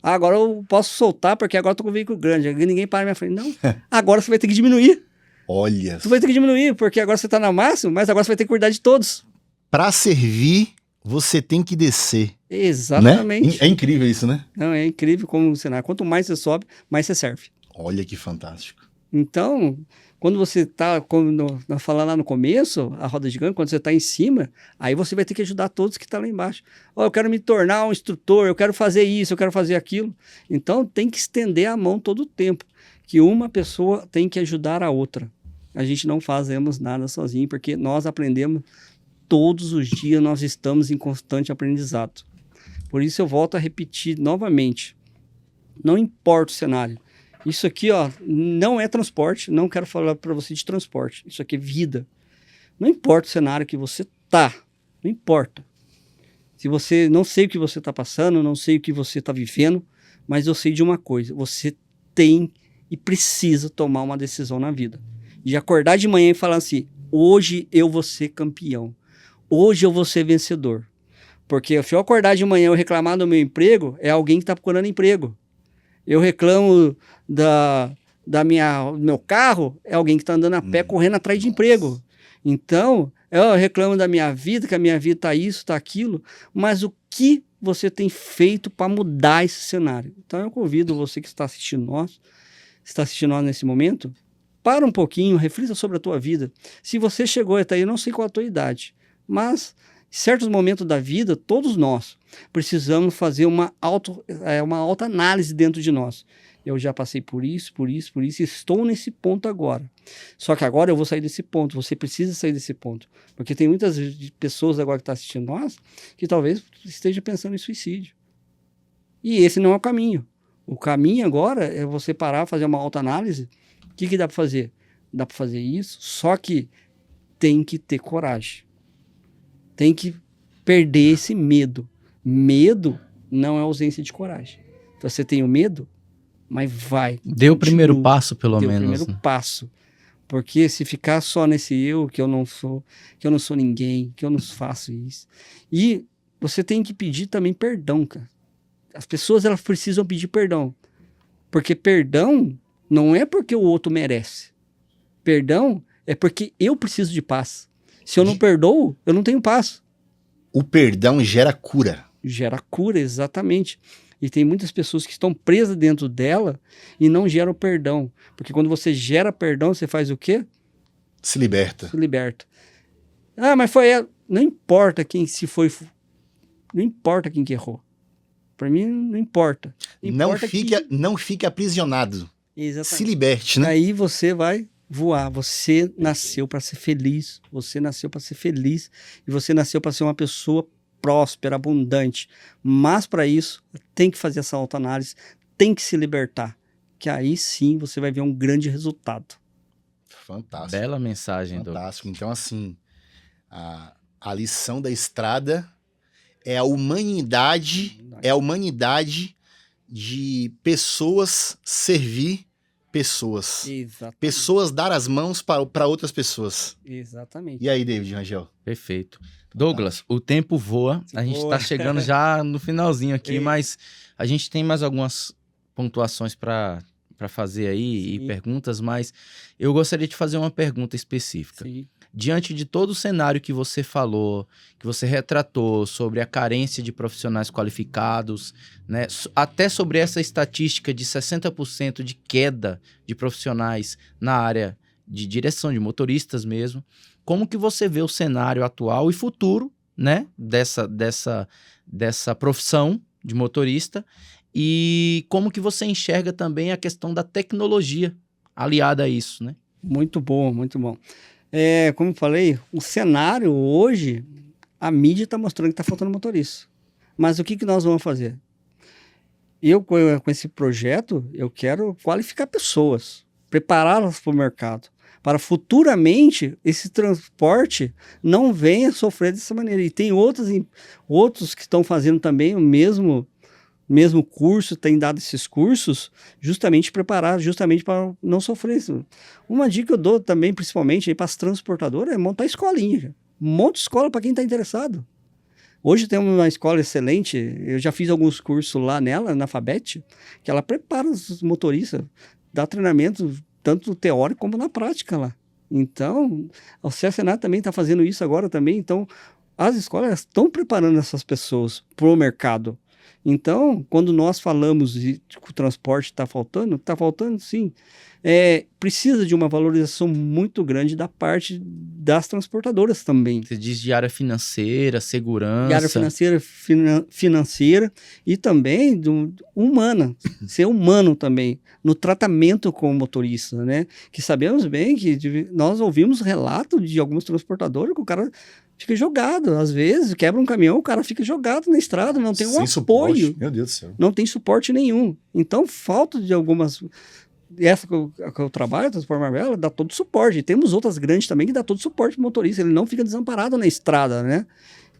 Agora eu posso soltar porque agora eu tô com um veículo grande. Ninguém para na minha frente. Não. Agora você vai ter que diminuir. Olha. Você vai ter que diminuir porque agora você tá na máxima, mas agora você vai ter que cuidar de todos. Para servir, você tem que descer. Exatamente. Né? É incrível isso, né? Não, é incrível como o cenário. Quanto mais você sobe, mais você serve. Olha que fantástico. Então, quando você está, como nós falamos lá no começo, a roda gigante, quando você está em cima, aí você vai ter que ajudar todos que estão lá embaixo. Eu quero me tornar um instrutor, eu quero fazer isso, eu quero fazer aquilo. Então, tem que estender a mão todo o tempo, que uma pessoa tem que ajudar a outra. A gente não fazemos nada sozinho, porque nós aprendemos todos os dias, nós estamos em constante aprendizado. Por isso, eu volto a repetir novamente. Não importa o cenário. Isso aqui, ó, não é transporte, não quero falar para você de transporte. Isso aqui é vida. Não importa o cenário que você tá, não importa. Se você não sei o que você está passando, não sei o que você está vivendo, mas eu sei de uma coisa: você tem e precisa tomar uma decisão na vida. De acordar de manhã e falar assim: hoje eu vou ser campeão, hoje eu vou ser vencedor. Porque se eu acordar de manhã e reclamar do meu emprego, é alguém que está procurando emprego. Eu reclamo do meu carro, é alguém que está andando a pé, correndo atrás de emprego. Então, eu reclamo da minha vida, que a minha vida está isso, está aquilo, mas o que você tem feito para mudar esse cenário? Então, eu convido você que está assistindo nós nesse momento, para um pouquinho, reflita sobre a tua vida. Se você chegou até aí, eu não sei qual a tua idade, mas em certos momentos da vida, todos nós precisamos fazer uma autoanálise dentro de nós. Eu já passei por isso, e estou nesse ponto agora. Só que agora eu vou sair desse ponto, você precisa sair desse ponto. Porque tem muitas pessoas agora que estão assistindo nós, que talvez esteja pensando em suicídio. E esse não é o caminho. O caminho agora é você parar, fazer uma autoanálise. O que dá para fazer? Dá para fazer isso, só que tem que ter coragem. Tem que perder esse medo. Medo não é ausência de coragem. Então, você tem o medo, mas vai. Dê o primeiro passo, pelo menos. Dê o primeiro passo. Porque se ficar só nesse que eu não sou ninguém, que eu não faço isso. E você tem que pedir também perdão, cara. As pessoas, elas precisam pedir perdão. Porque perdão não é porque o outro merece. Perdão é porque eu preciso de paz. Se eu não perdoo, eu não tenho paz. O perdão gera cura. Gera cura, exatamente. E tem muitas pessoas que estão presas dentro dela e não geram perdão. Porque quando você gera perdão, você faz o quê? Se liberta. Se liberta. Ah, mas foi ela. Não importa quem se foi. Não importa quem que errou. Para mim, não importa. Não fique aprisionado. Exatamente. Se liberte, né? Aí você vai voar. Você nasceu para ser feliz. Você nasceu para ser feliz. E você nasceu para ser uma pessoa próspera, abundante. Mas para isso, tem que fazer essa autoanálise. Tem que se libertar. Que aí sim você vai ver um grande resultado. Fantástico. Bela mensagem, Fantástico. Então, assim, a lição da estrada é a humanidade de pessoas servir pessoas. Exatamente. Pessoas dar as mãos para outras pessoas. Exatamente. E aí, David Rangel? Perfeito. Douglas, o tempo voa. A gente Voa. está chegando já no finalzinho aqui, É. mas a gente tem mais algumas pontuações para fazer aí e Sim. perguntas, mas eu gostaria de fazer uma pergunta específica. Sim. Diante de todo o cenário que você falou, que você retratou sobre a carência de profissionais qualificados, né, até sobre essa estatística de 60% de queda de profissionais na área de direção de motoristas mesmo, como que você vê o cenário atual e futuro, né, dessa profissão de motorista e como que você enxerga também a questão da tecnologia aliada a isso, né? Muito bom, muito bom. Como eu falei, o cenário hoje, a mídia está mostrando que está faltando motorista. Mas o que nós vamos fazer? Eu, com esse projeto, eu quero qualificar pessoas, prepará-las para o mercado, para futuramente esse transporte não venha sofrer dessa maneira. E tem outros que estão fazendo também o mesmo curso, tem dado esses cursos justamente preparados, justamente para não sofrer isso. Uma dica que eu dou também, principalmente para as transportadoras, é montar escolinha. Monta escola para quem está interessado. Hoje tem uma escola excelente, eu já fiz alguns cursos lá nela, na Fabet, que ela prepara os motoristas, dá treinamento tanto teórico como na prática lá. Então, o CSNA também está fazendo isso agora também, então as escolas estão preparando essas pessoas para o mercado. Então, quando nós falamos que o transporte está faltando sim. Precisa de uma valorização muito grande da parte das transportadoras também. Você diz de área financeira, segurança. De área financeira e também humana, ser humano também, no tratamento com o motorista, né? Que sabemos bem que nós ouvimos relatos de alguns transportadores que o cara fica jogado, às vezes, quebra um caminhão, o cara fica jogado na estrada, não tem um apoio. Suporte. Meu Deus do céu. Não tem suporte nenhum. Então, falta de algumas... Essa que eu trabalho, a Transport Marvela, dá todo suporte. E temos outras grandes também que dá todo suporte pro motorista. Ele não fica desamparado na estrada, né?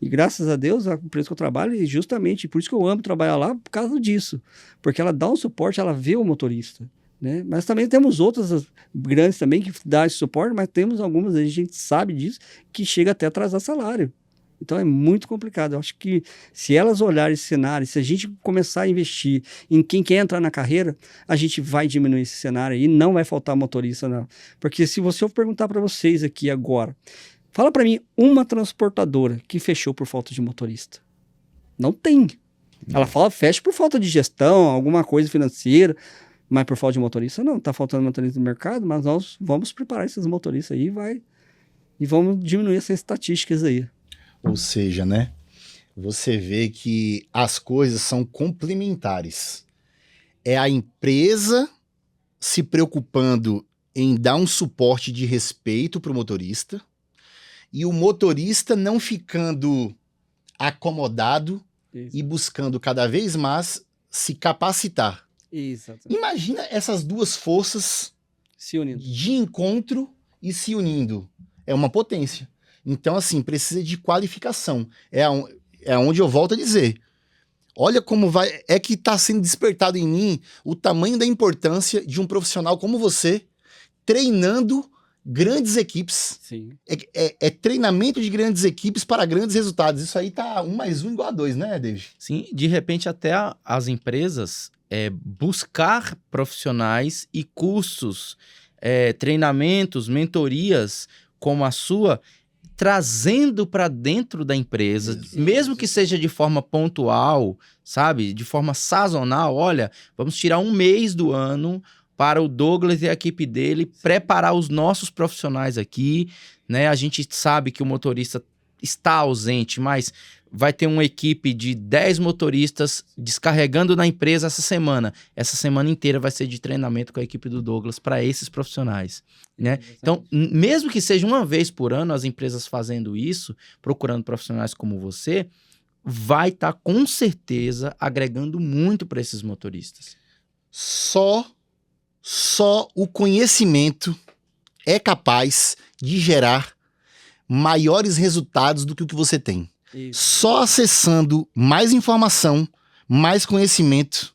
E graças a Deus, a empresa que eu trabalho, e justamente por isso que eu amo trabalhar lá, por causa disso. Porque ela dá um suporte, ela vê o motorista. Né? Mas também temos outras grandes também que dão esse suporte, mas temos algumas, a gente sabe disso, que chega até a atrasar salário. Então é muito complicado. Eu acho que se elas olharem esse cenário, se a gente começar a investir em quem quer entrar na carreira, a gente vai diminuir esse cenário e não vai faltar motorista, não. Porque se eu perguntar para vocês aqui agora, fala para mim uma transportadora que fechou por falta de motorista. Não tem. Ela fala fecha por falta de gestão, alguma coisa financeira, mas por falta de motorista não. Está faltando motorista no mercado, mas nós vamos preparar esses motoristas aí e vamos diminuir essas estatísticas aí. Ou seja, né? Você vê que as coisas são complementares. É a empresa se preocupando em dar um suporte de respeito para o motorista e o motorista não ficando acomodado Isso. e buscando cada vez mais se capacitar. Exato. Imagina essas duas forças Se unindo. de encontro e se unindo. É uma potência. Então, assim, precisa de qualificação. É onde eu volto a dizer. Olha como é que está sendo despertado em mim o tamanho da importância de um profissional como você treinando grandes equipes. Sim. É treinamento de grandes equipes para grandes resultados. Isso aí tá 1 mais 1 igual a 2, né, David? Sim, de repente até as empresas buscar profissionais e cursos, treinamentos, mentorias como a sua, trazendo para dentro da empresa, Exato. mesmo que seja de forma pontual, sabe? De forma sazonal. Olha, vamos tirar 1 mês do ano para o Douglas e a equipe dele preparar os nossos profissionais aqui, né? A gente sabe que o motorista está ausente, mas vai ter uma equipe de 10 motoristas descarregando na empresa essa semana. Essa semana inteira vai ser de treinamento com a equipe do Douglas para esses profissionais, né? Então, mesmo que seja 1 vez por ano, as empresas fazendo isso, procurando profissionais como você, vai estar com certeza agregando muito para esses motoristas. Só o conhecimento é capaz de gerar maiores resultados do que o que você tem. Isso. Só acessando mais informação, mais conhecimento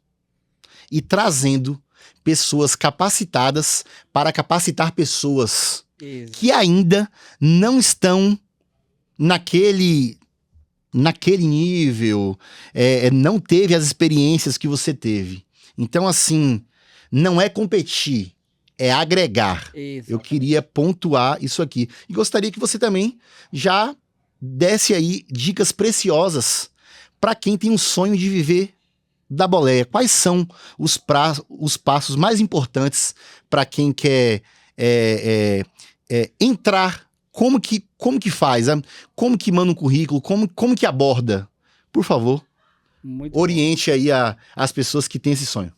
e trazendo pessoas capacitadas para capacitar pessoas Isso. que ainda não estão naquele nível, não teve as experiências que você teve. Então, assim, não é competir, é agregar. Isso. Eu queria pontuar isso aqui. E gostaria que você também já desse aí dicas preciosas para quem tem um sonho de viver da boleia. Quais são os passos mais importantes para quem quer entrar? Como que faz? Como que manda um currículo? Como que aborda? Por favor, Muito oriente aí as pessoas que têm esse sonho.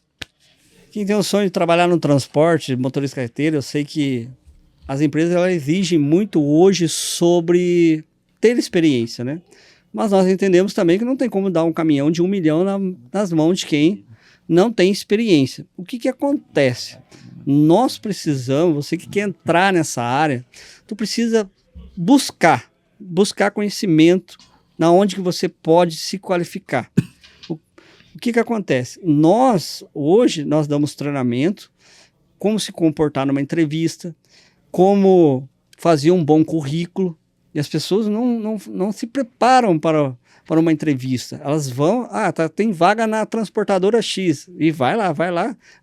Quem tem o sonho de trabalhar no transporte, motorista carreteiro, eu sei que as empresas elas exigem muito hoje sobre ter experiência, né? Mas nós entendemos também que não tem como dar um caminhão de 1 milhão nas mãos de quem não tem experiência. O que acontece? Nós precisamos, você que quer entrar nessa área, tu precisa buscar conhecimento na onde que você pode se qualificar. O que acontece? Hoje, nós damos treinamento, como se comportar numa entrevista, como fazer um bom currículo, e as pessoas não se preparam para uma entrevista. Elas vão, tem vaga na transportadora X, e vai lá.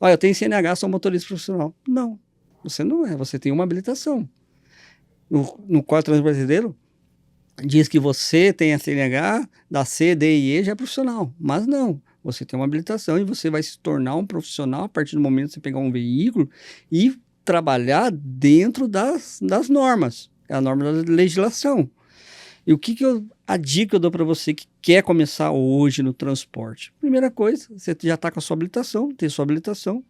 Olha, eu tenho CNH, sou motorista profissional. Não, você não é, você tem uma habilitação. No Código Trânsito Brasileiro, diz que você tem a CNH da C, D e E, já é profissional, mas não. Você tem uma habilitação e você vai se tornar um profissional a partir do momento que você pegar um veículo e trabalhar dentro das normas. É a norma da legislação. E a dica que eu dou para você que quer começar hoje no transporte? Primeira coisa, você já está com a sua habilitação, ter sua habilitação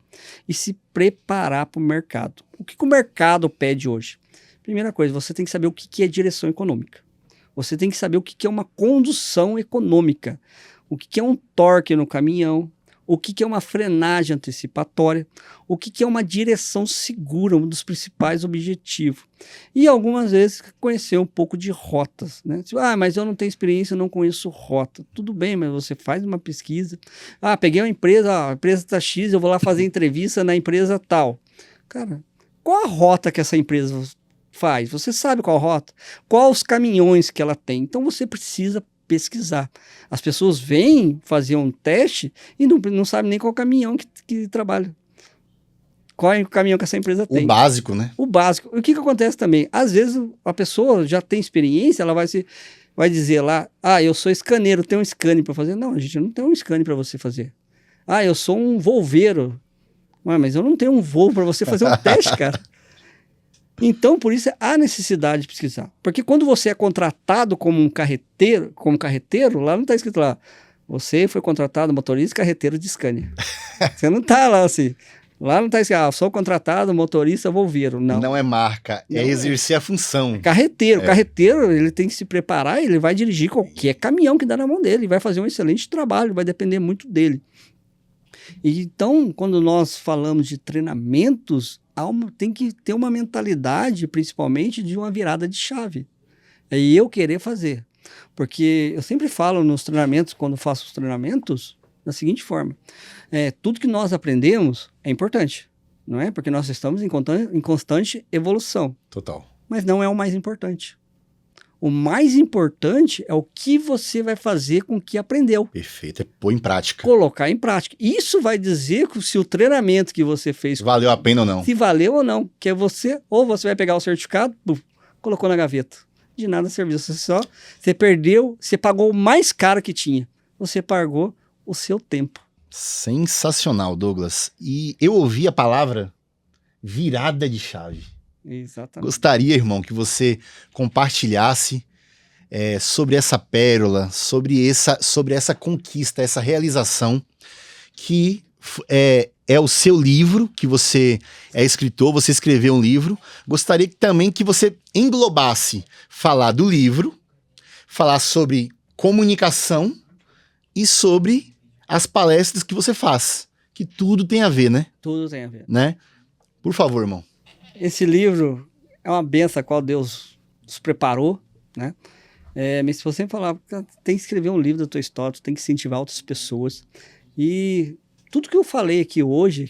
e se preparar para o mercado. O que o mercado pede hoje? Primeira coisa, você tem que saber o que é direção econômica. Você tem que saber o que é uma condução econômica. O que é um torque no caminhão, o que é uma frenagem antecipatória, o que é uma direção segura, um dos principais objetivos. E algumas vezes conhecer um pouco de rotas, né? Mas eu não tenho experiência, eu não conheço rota. Tudo bem, mas você faz uma pesquisa. Peguei uma empresa, a empresa está X, eu vou lá fazer entrevista na empresa tal. Cara, qual a rota que essa empresa faz? Você sabe qual rota? Quais os caminhões que ela tem? Então você precisa pesquisar. As pessoas vêm fazer um teste e não sabem nem qual caminhão que trabalha. Qual é o caminhão que essa empresa tem. O básico, né? O básico. O que acontece também? Às vezes a pessoa já tem experiência, ela vai dizer lá, eu sou escaneiro, tenho um scanner para fazer. Não, a gente não tem um scanner para você fazer. Eu sou um volveiro. Mas eu não tenho um voo para você fazer um teste, cara. Então, por isso, há necessidade de pesquisar. Porque quando você é contratado como carreteiro, lá não está escrito lá, você foi contratado motorista carreteiro de Scania. Você não está lá assim. Lá não está escrito, sou contratado motorista volveiro. Não. Não é marca, é exercer a função. Carreteiro. Carreteiro, ele tem que se preparar, ele vai dirigir qualquer caminhão que dá na mão dele, vai fazer um excelente trabalho, vai depender muito dele. Então, quando nós falamos de treinamentos, tem que ter uma mentalidade, principalmente, de uma virada de chave. É eu querer fazer. Porque eu sempre falo nos treinamentos, quando faço os treinamentos, da seguinte forma. Tudo que nós aprendemos é importante, não é? Porque nós estamos em constante evolução. Total. Mas não é o mais importante. O mais importante é o que você vai fazer com o que aprendeu. Perfeito, é pôr em prática. Colocar em prática. Isso vai dizer se o treinamento que você fez... Valeu a pena ou não. Se valeu ou não. Que é você vai pegar o certificado, colocou na gaveta. De nada serviu. Você perdeu, você pagou o mais caro que tinha. Você pagou o seu tempo. Sensacional, Douglas. E eu ouvi a palavra virada de chave. Exatamente. Gostaria, irmão, que você compartilhasse sobre essa pérola, sobre essa conquista, essa realização que é o seu livro, que você é escritor, você escreveu um livro. Gostaria também que você englobasse falar do livro, falar sobre comunicação e sobre as palestras que você faz, que tudo tem a ver, né? Tudo tem a ver. Né? Por favor, irmão. Esse livro é uma benção a qual Deus nos preparou, né? Mas se você falar, tem que escrever um livro da tua história, tu tem que incentivar outras pessoas. E tudo que eu falei aqui hoje,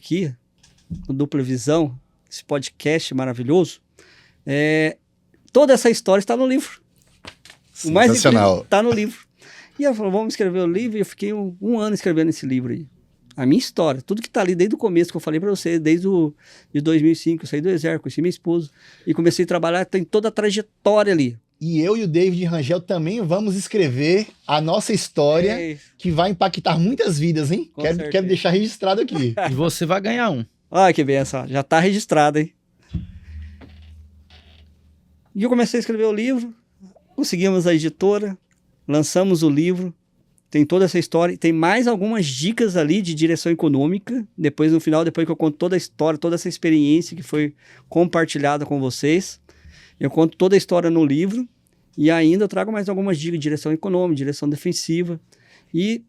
no Dupla Visão, esse podcast maravilhoso, toda essa história está no livro. O mais incrível está no livro. E ela falou, vamos escrever o livro, e eu fiquei um ano escrevendo esse livro aí. A minha história, tudo que está ali desde o começo, que eu falei para você, desde de 2005, eu saí do exército, conheci minha esposa, e comecei a trabalhar, tem toda a trajetória ali. E eu e o David Rangel também vamos escrever a nossa história, que vai impactar muitas vidas, hein? Quero deixar registrado aqui. E você vai ganhar um. Olha que benção, já está registrado, hein? E eu comecei a escrever o livro, conseguimos a editora, lançamos o livro, tem toda essa história, tem mais algumas dicas ali de direção econômica, depois no final, depois que eu conto toda a história, toda essa experiência que foi compartilhada com vocês, eu conto toda a história no livro, e ainda eu trago mais algumas dicas de direção econômica, direção defensiva, e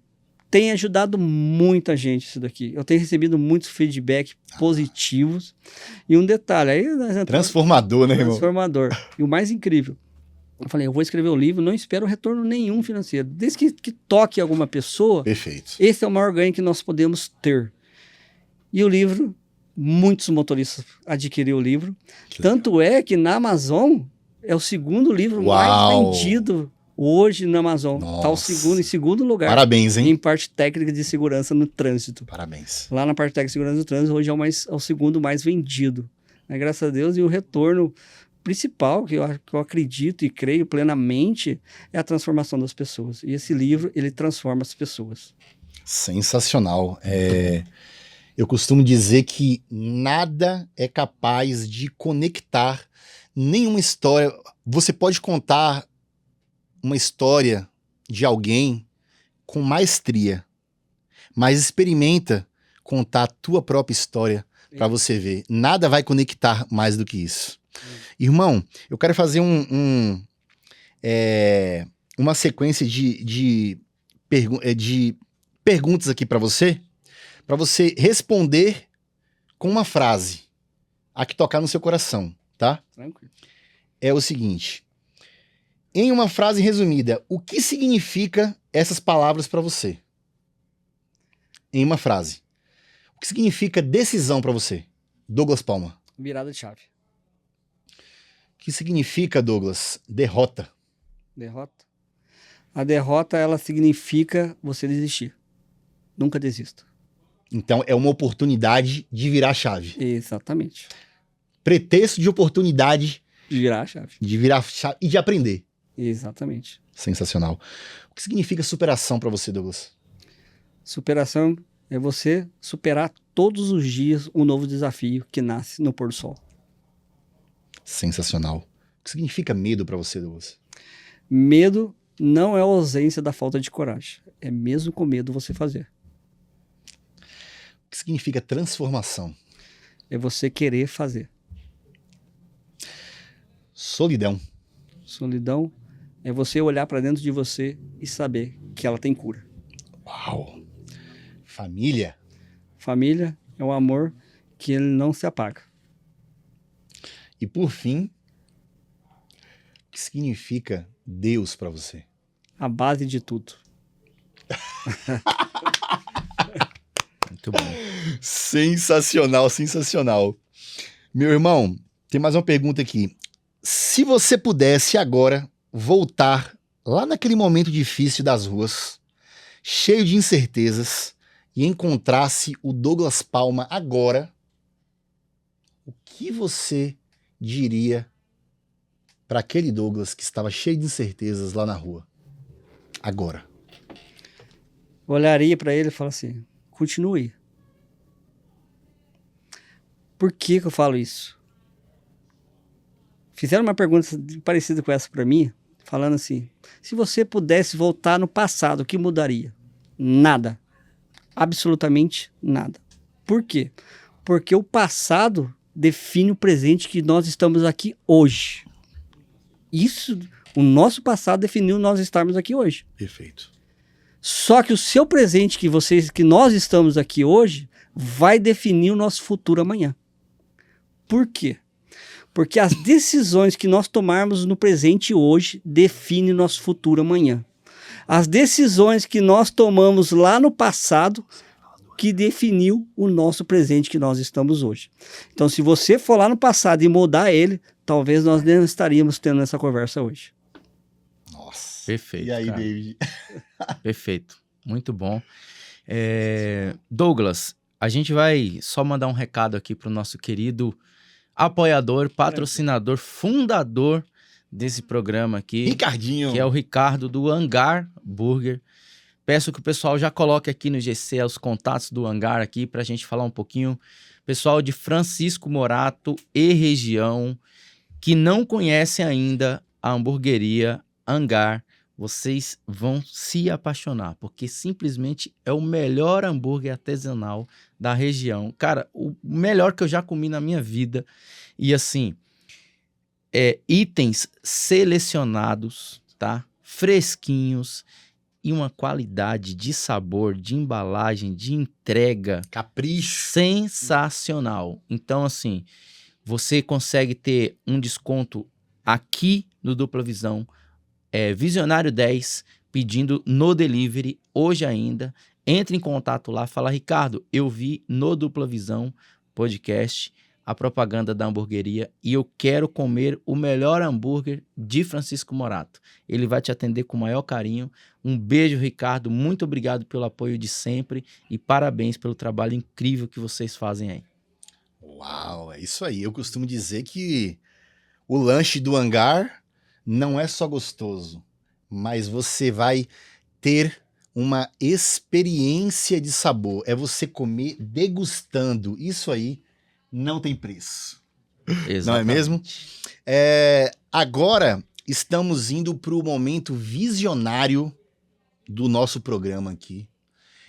tem ajudado muita gente isso daqui. Eu tenho recebido muitos feedback positivos, e um detalhe, aí transformador, né, irmão? Transformador. E o mais incrível, eu falei, eu vou escrever o livro, não espero retorno nenhum financeiro. Desde que toque alguma pessoa, perfeito. Esse é o maior ganho que nós podemos ter. E o livro, muitos motoristas adquiriram o livro. Tanto é que na Amazon, é o segundo livro mais vendido hoje na Amazon. Está em segundo lugar. Parabéns, hein? Em parte técnica de segurança no trânsito. Parabéns. Lá na parte técnica de segurança no trânsito, hoje é o segundo mais vendido. Graças a Deus, e o retorno principal que eu acredito e creio plenamente é a transformação das pessoas. E esse livro, ele transforma as pessoas. Sensacional. Eu costumo dizer que nada é capaz de conectar nenhuma história. Você pode contar uma história de alguém com maestria, mas experimenta contar a tua própria história para você ver. Nada vai conectar mais do que isso. Irmão, eu quero fazer uma sequência de perguntas aqui para você responder com uma frase, a que tocar no seu coração, tá? Tranquilo. É o seguinte, em uma frase resumida, o que significa essas palavras para você? Em uma frase. O que significa decisão para você? Douglas Palma. Virada de chave. O que significa, Douglas, derrota? Derrota? A derrota, ela significa você desistir. Nunca desista. Então, é uma oportunidade de virar a chave. Exatamente. Pretexto de oportunidade de virar a chave. De virar a chave e de aprender. Exatamente. Sensacional. O que significa superação para você, Douglas? Superação é você superar todos os dias um novo desafio que nasce no pôr do sol. Sensacional. O que significa medo para você, Douglas? Medo não é a ausência da falta de coragem. É mesmo com medo você fazer. O que significa transformação? É você querer fazer. Solidão. Solidão é você olhar para dentro de você e saber que ela tem cura. Uau! Família. Família é um amor que ele não se apaga. E por fim, o que significa Deus para você? A base de tudo. Muito bom. Sensacional, sensacional. Meu irmão, tem mais uma pergunta aqui. Se você pudesse agora voltar lá naquele momento difícil das ruas, cheio de incertezas, e encontrasse o Douglas Palma agora, o que você diria para aquele Douglas que estava cheio de incertezas lá na rua? Agora. Olharia para ele e falaria assim, continue. Por que eu falo isso? Fizeram uma pergunta parecida com essa para mim, falando assim, se você pudesse voltar no passado, o que mudaria? Nada. Absolutamente nada. Por quê? Porque o passado define o presente que nós estamos aqui hoje. Isso, o nosso passado definiu nós estarmos aqui hoje. Perfeito. Só que o seu presente que nós estamos aqui hoje vai definir o nosso futuro amanhã. Por quê? Porque as decisões que nós tomarmos no presente hoje definem o nosso futuro amanhã. As decisões que nós tomamos lá no passado, que definiu o nosso presente que nós estamos hoje. Então, se você for lá no passado e mudar ele, talvez nós não estaríamos tendo essa conversa hoje. Nossa. Perfeito. E aí, cara. David? Perfeito. Muito bom. Douglas, a gente vai só mandar um recado aqui para o nosso querido apoiador, patrocinador, fundador desse programa aqui, Ricardinho. que é o Ricardo do Hangar Burger. Peço que o pessoal já coloque aqui no GC os contatos do Hangar aqui para a gente falar um pouquinho. Pessoal de Francisco Morato e região que não conhecem ainda a hamburgueria Hangar, vocês vão se apaixonar, porque simplesmente é o melhor hambúrguer artesanal da região. Cara, o melhor que eu já comi na minha vida. E assim, itens selecionados, tá? Fresquinhos e uma qualidade de sabor, de embalagem, de entrega Capricho. sensacional. Então, assim, você consegue ter um desconto aqui no Dupla Visão, Visionário 10, pedindo no delivery, hoje ainda. Entre em contato lá, fala, Ricardo, eu vi no Dupla Visão podcast a propaganda da hamburgueria e eu quero comer o melhor hambúrguer de Francisco Morato. Ele vai te atender com o maior carinho. Um beijo, Ricardo, muito obrigado pelo apoio de sempre e parabéns pelo trabalho incrível que vocês fazem aí. Uau, é isso aí. Eu costumo dizer que o lanche do Hangar não é só gostoso, mas você vai ter uma experiência de sabor. É você comer degustando. Isso aí não tem preço. Exatamente. Não é mesmo? Agora estamos indo para o momento visionário do nosso programa aqui.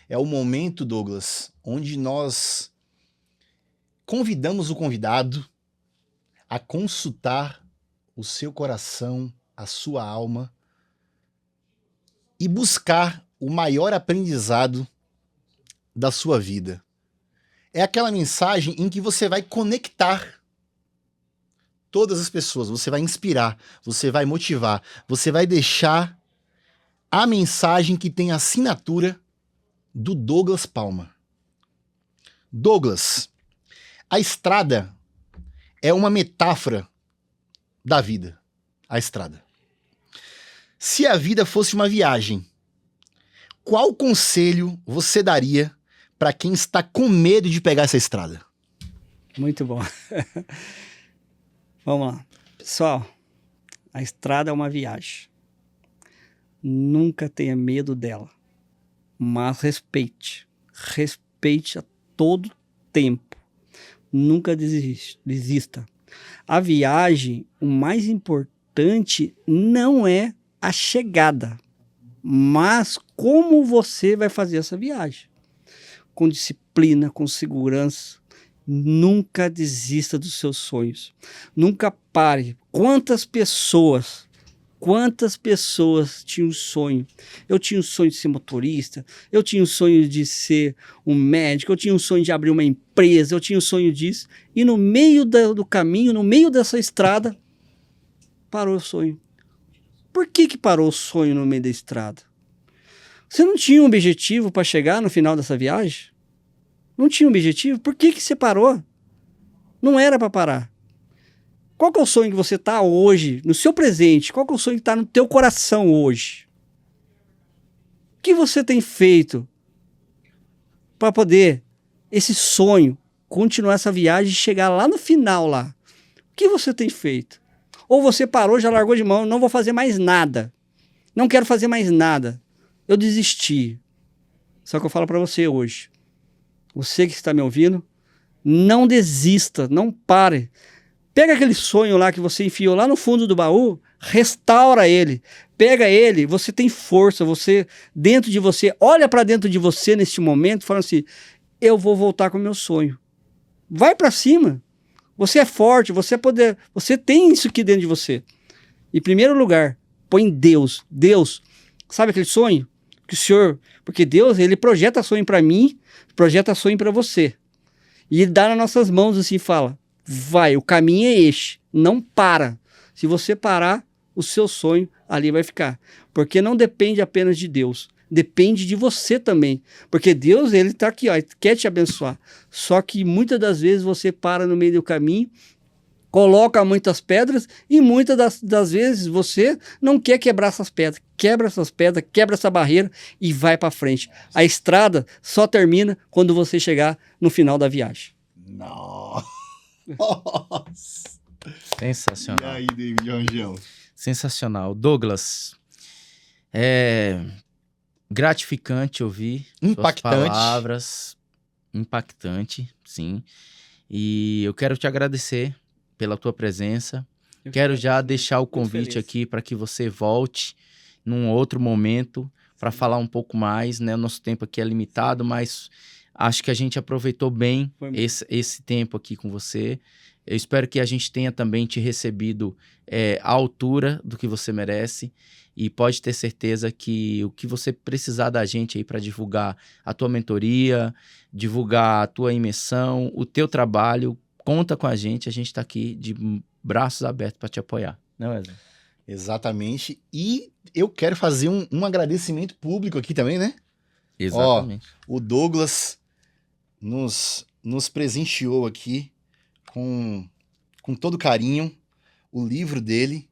É o momento, Douglas, onde nós convidamos o convidado a consultar o seu coração, a sua alma e buscar o maior aprendizado da sua vida. É aquela mensagem em que você vai conectar todas as pessoas, você vai inspirar, você vai motivar, você vai deixar a mensagem que tem a assinatura do Douglas Palma. Douglas, a estrada é uma metáfora da vida. A estrada. Se a vida fosse uma viagem, qual conselho você daria para quem está com medo de pegar essa estrada? Muito bom. Vamos lá. Pessoal, a estrada é uma viagem. Nunca tenha medo dela, mas respeite. Respeite a todo tempo. Nunca desista. A viagem, o mais importante não é a chegada, mas como você vai fazer essa viagem. Com disciplina, com segurança. Nunca desista dos seus sonhos. Nunca pare. Quantas pessoas tinham um sonho? Eu tinha o sonho de ser motorista, eu tinha o sonho de ser um médico, eu tinha o sonho de abrir uma empresa, eu tinha o sonho disso. E no meio do caminho, no meio dessa estrada, parou o sonho. Por que parou o sonho no meio da estrada? Você não tinha um objetivo para chegar no final dessa viagem? Não tinha um objetivo? Por que você parou? Não era para parar. Qual que é o sonho que você está hoje, no seu presente? Qual que é o sonho que está no teu coração hoje? O que você tem feito para poder, esse sonho, continuar essa viagem e chegar lá no final lá? O que você tem feito? Ou você parou, já largou de mão, não vou fazer mais nada. Não quero fazer mais nada. Eu desisti. Só que eu falo para você hoje. Você que está me ouvindo, não desista, não pare. Pega aquele sonho lá que você enfiou lá no fundo do baú, restaura ele. Pega ele, você tem força, você dentro de você, olha para dentro de você neste momento, falando assim, eu vou voltar com o meu sonho. Vai para cima. Você é forte, você é poder, você tem isso aqui dentro de você. Em primeiro lugar, põe Deus. Deus, sabe aquele sonho? Que o Senhor, porque Deus, ele projeta sonho para mim, projeta sonho para você. E ele dá nas nossas mãos assim e fala, vai, o caminho é este, não para. Se você parar, o seu sonho ali vai ficar. Porque não depende apenas de Deus, depende de você também. Porque Deus, ele está aqui, ó, ele quer te abençoar. Só que muitas das vezes você para no meio do caminho, coloca muitas pedras e muitas das vezes você não quer quebrar essas pedras. Quebra essas pedras, quebra essa barreira e vai para frente. A estrada só termina quando você chegar no final da viagem. Nossa! E Sensacional. aí, David Rangel? Sensacional. Douglas, é gratificante ouvir Impactante. suas palavras. Impactante, sim. E eu quero te agradecer pela tua presença. Quero já deixar o convite aqui para que você volte num outro momento para falar um pouco mais, né? O nosso tempo aqui é limitado, mas acho que a gente aproveitou bem esse tempo aqui com você. Eu espero que a gente tenha também te recebido à altura do que você merece e pode ter certeza que o que você precisar da gente aí para divulgar a tua mentoria, divulgar a tua imersão, o teu trabalho, conta com a gente está aqui de braços abertos para te apoiar. Não, Wesley? Exatamente. E eu quero fazer um agradecimento público aqui também, né? Exatamente. O Douglas nos presenteou aqui com todo carinho o livro dele.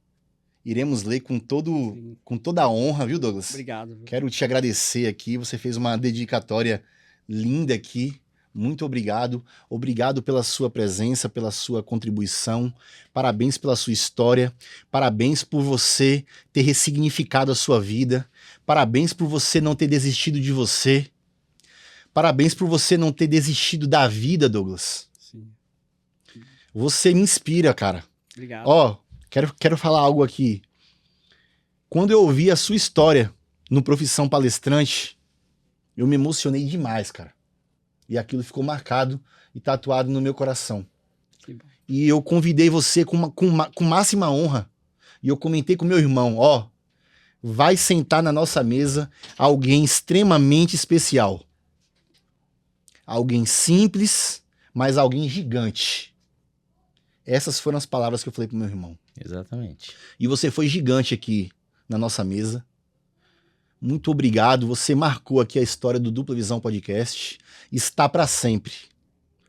Iremos ler com toda a honra, viu, Douglas? Obrigado. Quero te agradecer aqui. Você fez uma dedicatória linda aqui. Muito obrigado. Obrigado pela sua presença, pela sua contribuição. Parabéns pela sua história. Parabéns por você ter ressignificado a sua vida. Parabéns por você não ter desistido de você. Parabéns por você não ter desistido da vida, Douglas. Sim. Você me inspira, cara. Obrigado. Ó, quero falar algo aqui. Quando eu ouvi a sua história no Profissão Palestrante, eu me emocionei demais, cara. E aquilo ficou marcado e tatuado no meu coração. Que bom. E eu convidei você com máxima honra. E eu comentei com meu irmão, ó, vai sentar na nossa mesa alguém extremamente especial. Alguém simples, mas alguém gigante. Essas foram as palavras que eu falei pro meu irmão. Exatamente. E você foi gigante aqui na nossa mesa. Muito obrigado. Você marcou aqui a história do Dupla Visão Podcast. Está para sempre.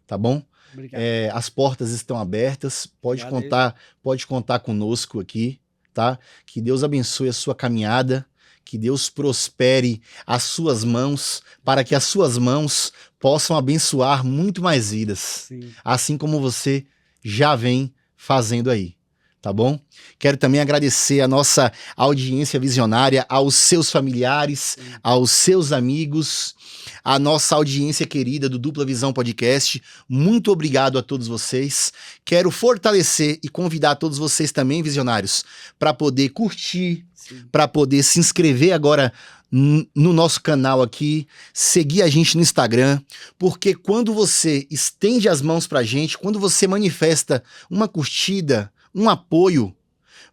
Tá bom? Obrigado. As portas estão abertas. Pode contar conosco aqui, tá? Que Deus abençoe a sua caminhada. Que Deus prospere as suas mãos, para que as suas mãos possam abençoar muito mais vidas. Sim. Assim como você já vem fazendo aí, tá bom? Quero também agradecer a nossa audiência visionária, aos seus familiares, aos seus amigos, a nossa audiência querida do Dupla Visão Podcast. Muito obrigado a todos vocês. Quero fortalecer e convidar todos vocês também, visionários, para poder curtir, para poder se inscrever agora no nosso canal aqui, seguir a gente no Instagram, porque quando você estende as mãos pra gente, quando você manifesta uma curtida, um apoio,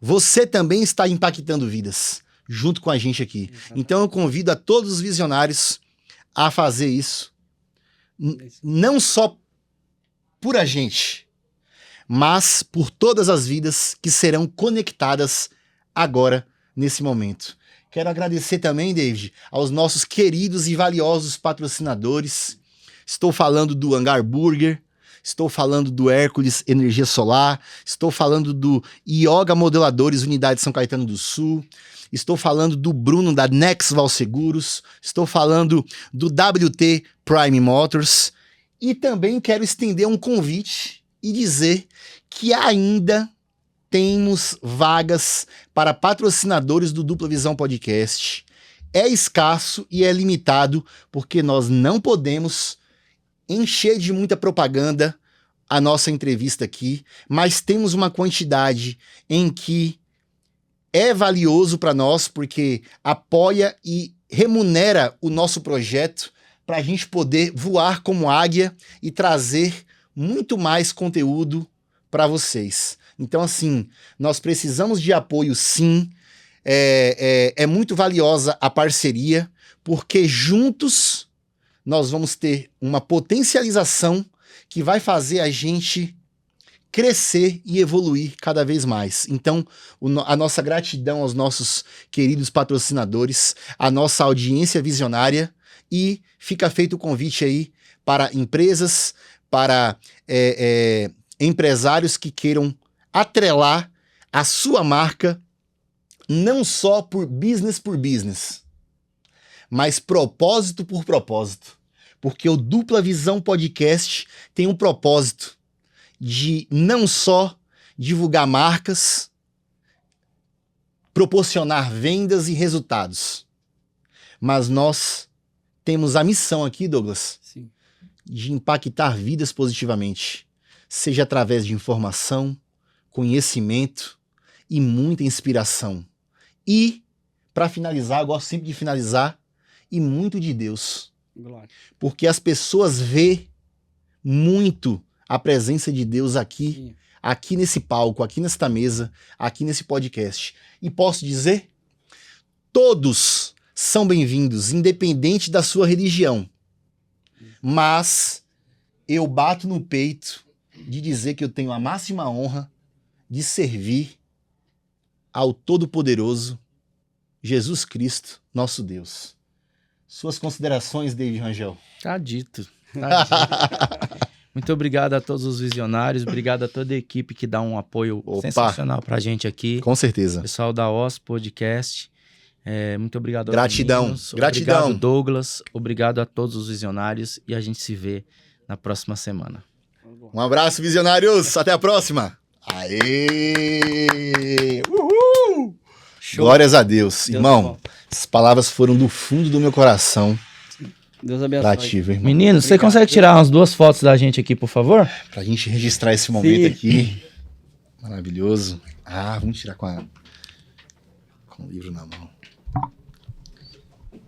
você também está impactando vidas, junto com a gente aqui. Então eu convido a todos os visionários a fazer isso, não só por a gente, mas por todas as vidas que serão conectadas agora, nesse momento. Quero agradecer também, David, aos nossos queridos e valiosos patrocinadores. Estou falando do Hangar Burger, estou falando do Hércules Energia Solar, estou falando do Yoga Modeladores Unidade São Caetano do Sul, estou falando do Bruno da Nexval Seguros, estou falando do WT Prime Motors e também quero estender um convite e dizer que ainda temos vagas para patrocinadores do Dupla Visão Podcast. É escasso e é limitado porque nós não podemos encher de muita propaganda a nossa entrevista aqui, mas temos uma quantidade em que é valioso para nós porque apoia e remunera o nosso projeto para a gente poder voar como águia e trazer muito mais conteúdo para vocês. Então, assim, nós precisamos de apoio, sim. É muito valiosa a parceria, porque juntos nós vamos ter uma potencialização que vai fazer a gente crescer e evoluir cada vez mais. Então, a nossa gratidão aos nossos queridos patrocinadores, a nossa audiência visionária, e fica feito o convite aí para empresas, para empresários que queiram atrelar a sua marca, não só por business, mas propósito por propósito. Porque o Dupla Visão Podcast tem um propósito de não só divulgar marcas, proporcionar vendas e resultados, mas nós temos a missão aqui, Douglas, Sim. de impactar vidas positivamente, seja através de informação, conhecimento e muita inspiração. E, para finalizar, eu gosto sempre de finalizar, e muito de Deus. Glória. Porque as pessoas vê muito a presença de Deus aqui, Sim. aqui nesse palco, aqui nesta mesa, aqui nesse podcast. E posso dizer, todos são bem-vindos, independente da sua religião. Mas eu bato no peito de dizer que eu tenho a máxima honra de servir ao Todo-Poderoso Jesus Cristo, nosso Deus. Suas considerações, David Rangel? Tá dito. Tá dito. Muito obrigado a todos os visionários, obrigado a toda a equipe que dá um apoio sensacional pra gente aqui. Com certeza. Pessoal da OS Podcast, muito obrigado aos Gratidão, meninos, gratidão. Obrigado, Douglas, obrigado a todos os visionários e a gente se vê na próxima semana. Um abraço, visionários. Até a próxima. Aê! Uhul! Show. Glórias a Deus. Deus Irmão, é bom. essas palavras foram do fundo do meu coração Deus abençoe. pra ti, viu, irmão? Menino, você Obrigado. consegue tirar umas 2 fotos da gente aqui, por favor? Pra gente registrar esse momento Sim. aqui. Maravilhoso. Ah, vamos tirar com o livro na mão.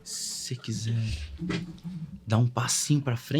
Se quiser dar um passinho pra frente.